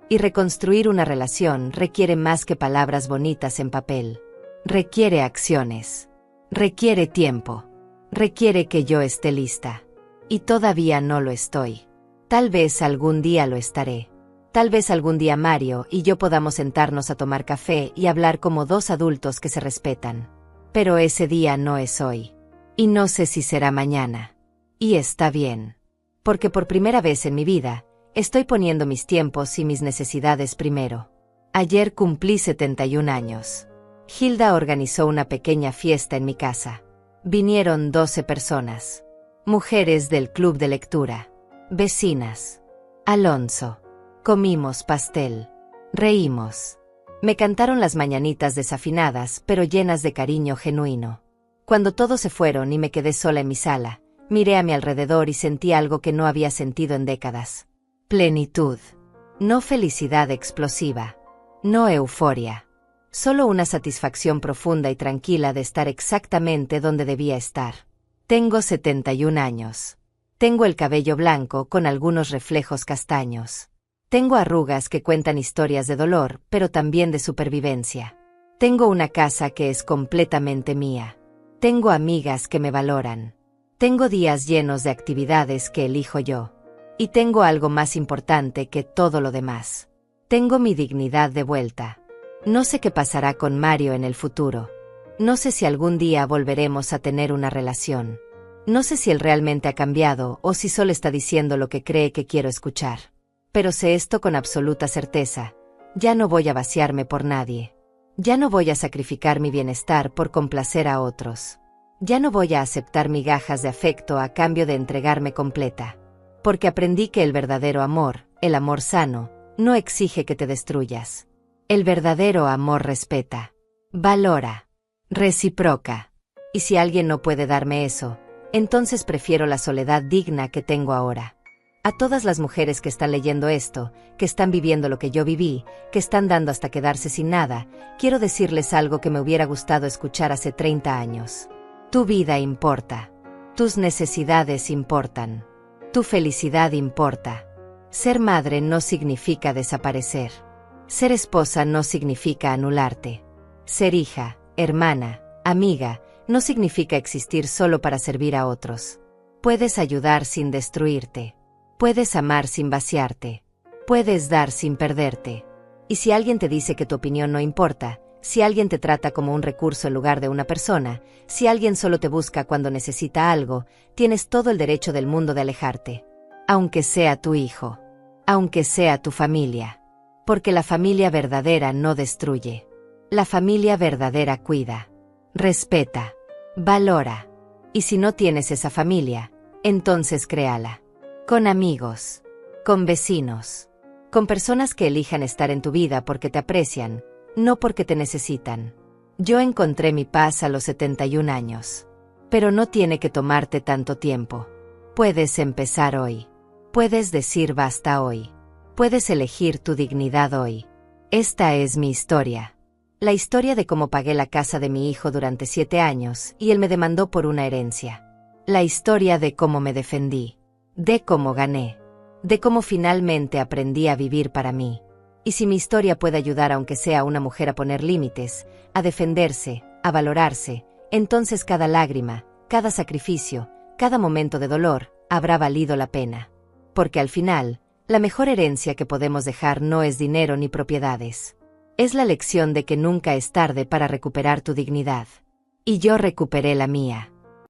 Y reconstruir una relación requiere más que palabras bonitas en papel. Requiere acciones. Requiere tiempo. Requiere que yo esté lista. Y todavía no lo estoy. Tal vez algún día lo estaré. Tal vez algún día Mario y yo podamos sentarnos a tomar café y hablar como 2 adultos que se respetan. Pero ese día no es hoy. Y no sé si será mañana. Y está bien. Porque por primera vez en mi vida, estoy poniendo mis tiempos y mis necesidades primero. Ayer cumplí 71 años. Hilda organizó una pequeña fiesta en mi casa. Vinieron 12 personas. Mujeres del club de lectura. Vecinas. Alonso. Comimos pastel. Reímos. Me cantaron las mañanitas desafinadas pero llenas de cariño genuino. Cuando todos se fueron y me quedé sola en mi sala, miré a mi alrededor y sentí algo que no había sentido en décadas. Plenitud. No felicidad explosiva. No euforia. Solo una satisfacción profunda y tranquila de estar exactamente donde debía estar. Tengo 71 años. Tengo el cabello blanco con algunos reflejos castaños. Tengo arrugas que cuentan historias de dolor, pero también de supervivencia. Tengo una casa que es completamente mía. Tengo amigas que me valoran. Tengo días llenos de actividades que elijo yo. Y tengo algo más importante que todo lo demás. Tengo mi dignidad de vuelta. No sé qué pasará con Mario en el futuro. No sé si algún día volveremos a tener una relación. No sé si él realmente ha cambiado o si solo está diciendo lo que cree que quiero escuchar. Pero sé esto con absoluta certeza. Ya no voy a vaciarme por nadie. Ya no voy a sacrificar mi bienestar por complacer a otros. Ya no voy a aceptar migajas de afecto a cambio de entregarme completa. Porque aprendí que el verdadero amor, el amor sano, no exige que te destruyas. El verdadero amor respeta, valora, reciproca. Y si alguien no puede darme eso, entonces prefiero la soledad digna que tengo ahora. A todas las mujeres que están leyendo esto, que están viviendo lo que yo viví, que están dando hasta quedarse sin nada, quiero decirles algo que me hubiera gustado escuchar hace 30 años. Tu vida importa. Tus necesidades importan. Tu felicidad importa. Ser madre no significa desaparecer. Ser esposa no significa anularte. Ser hija, hermana, amiga, no significa existir solo para servir a otros. Puedes ayudar sin destruirte. Puedes amar sin vaciarte. Puedes dar sin perderte. Y si alguien te dice que tu opinión no importa, si alguien te trata como un recurso en lugar de una persona, si alguien solo te busca cuando necesita algo, tienes todo el derecho del mundo de alejarte. Aunque sea tu hijo. Aunque sea tu familia. Porque la familia verdadera no destruye. La familia verdadera cuida. Respeta. Valora. Y si no tienes esa familia, entonces créala. Con amigos. Con vecinos. Con personas que elijan estar en tu vida porque te aprecian, no porque te necesitan. Yo encontré mi paz a los 71 años. Pero no tiene que tomarte tanto tiempo. Puedes empezar hoy. Puedes decir basta hoy. Puedes elegir tu dignidad hoy. Esta es mi historia. La historia de cómo pagué la casa de mi hijo durante 7 años y él me demandó por una herencia. La historia de cómo me defendí. De cómo gané. De cómo finalmente aprendí a vivir para mí. Y si mi historia puede ayudar aunque sea a una mujer a poner límites, a defenderse, a valorarse, entonces cada lágrima, cada sacrificio, cada momento de dolor, habrá valido la pena. Porque al final, la mejor herencia que podemos dejar no es dinero ni propiedades. Es la lección de que nunca es tarde para recuperar tu dignidad. Y yo recuperé la mía.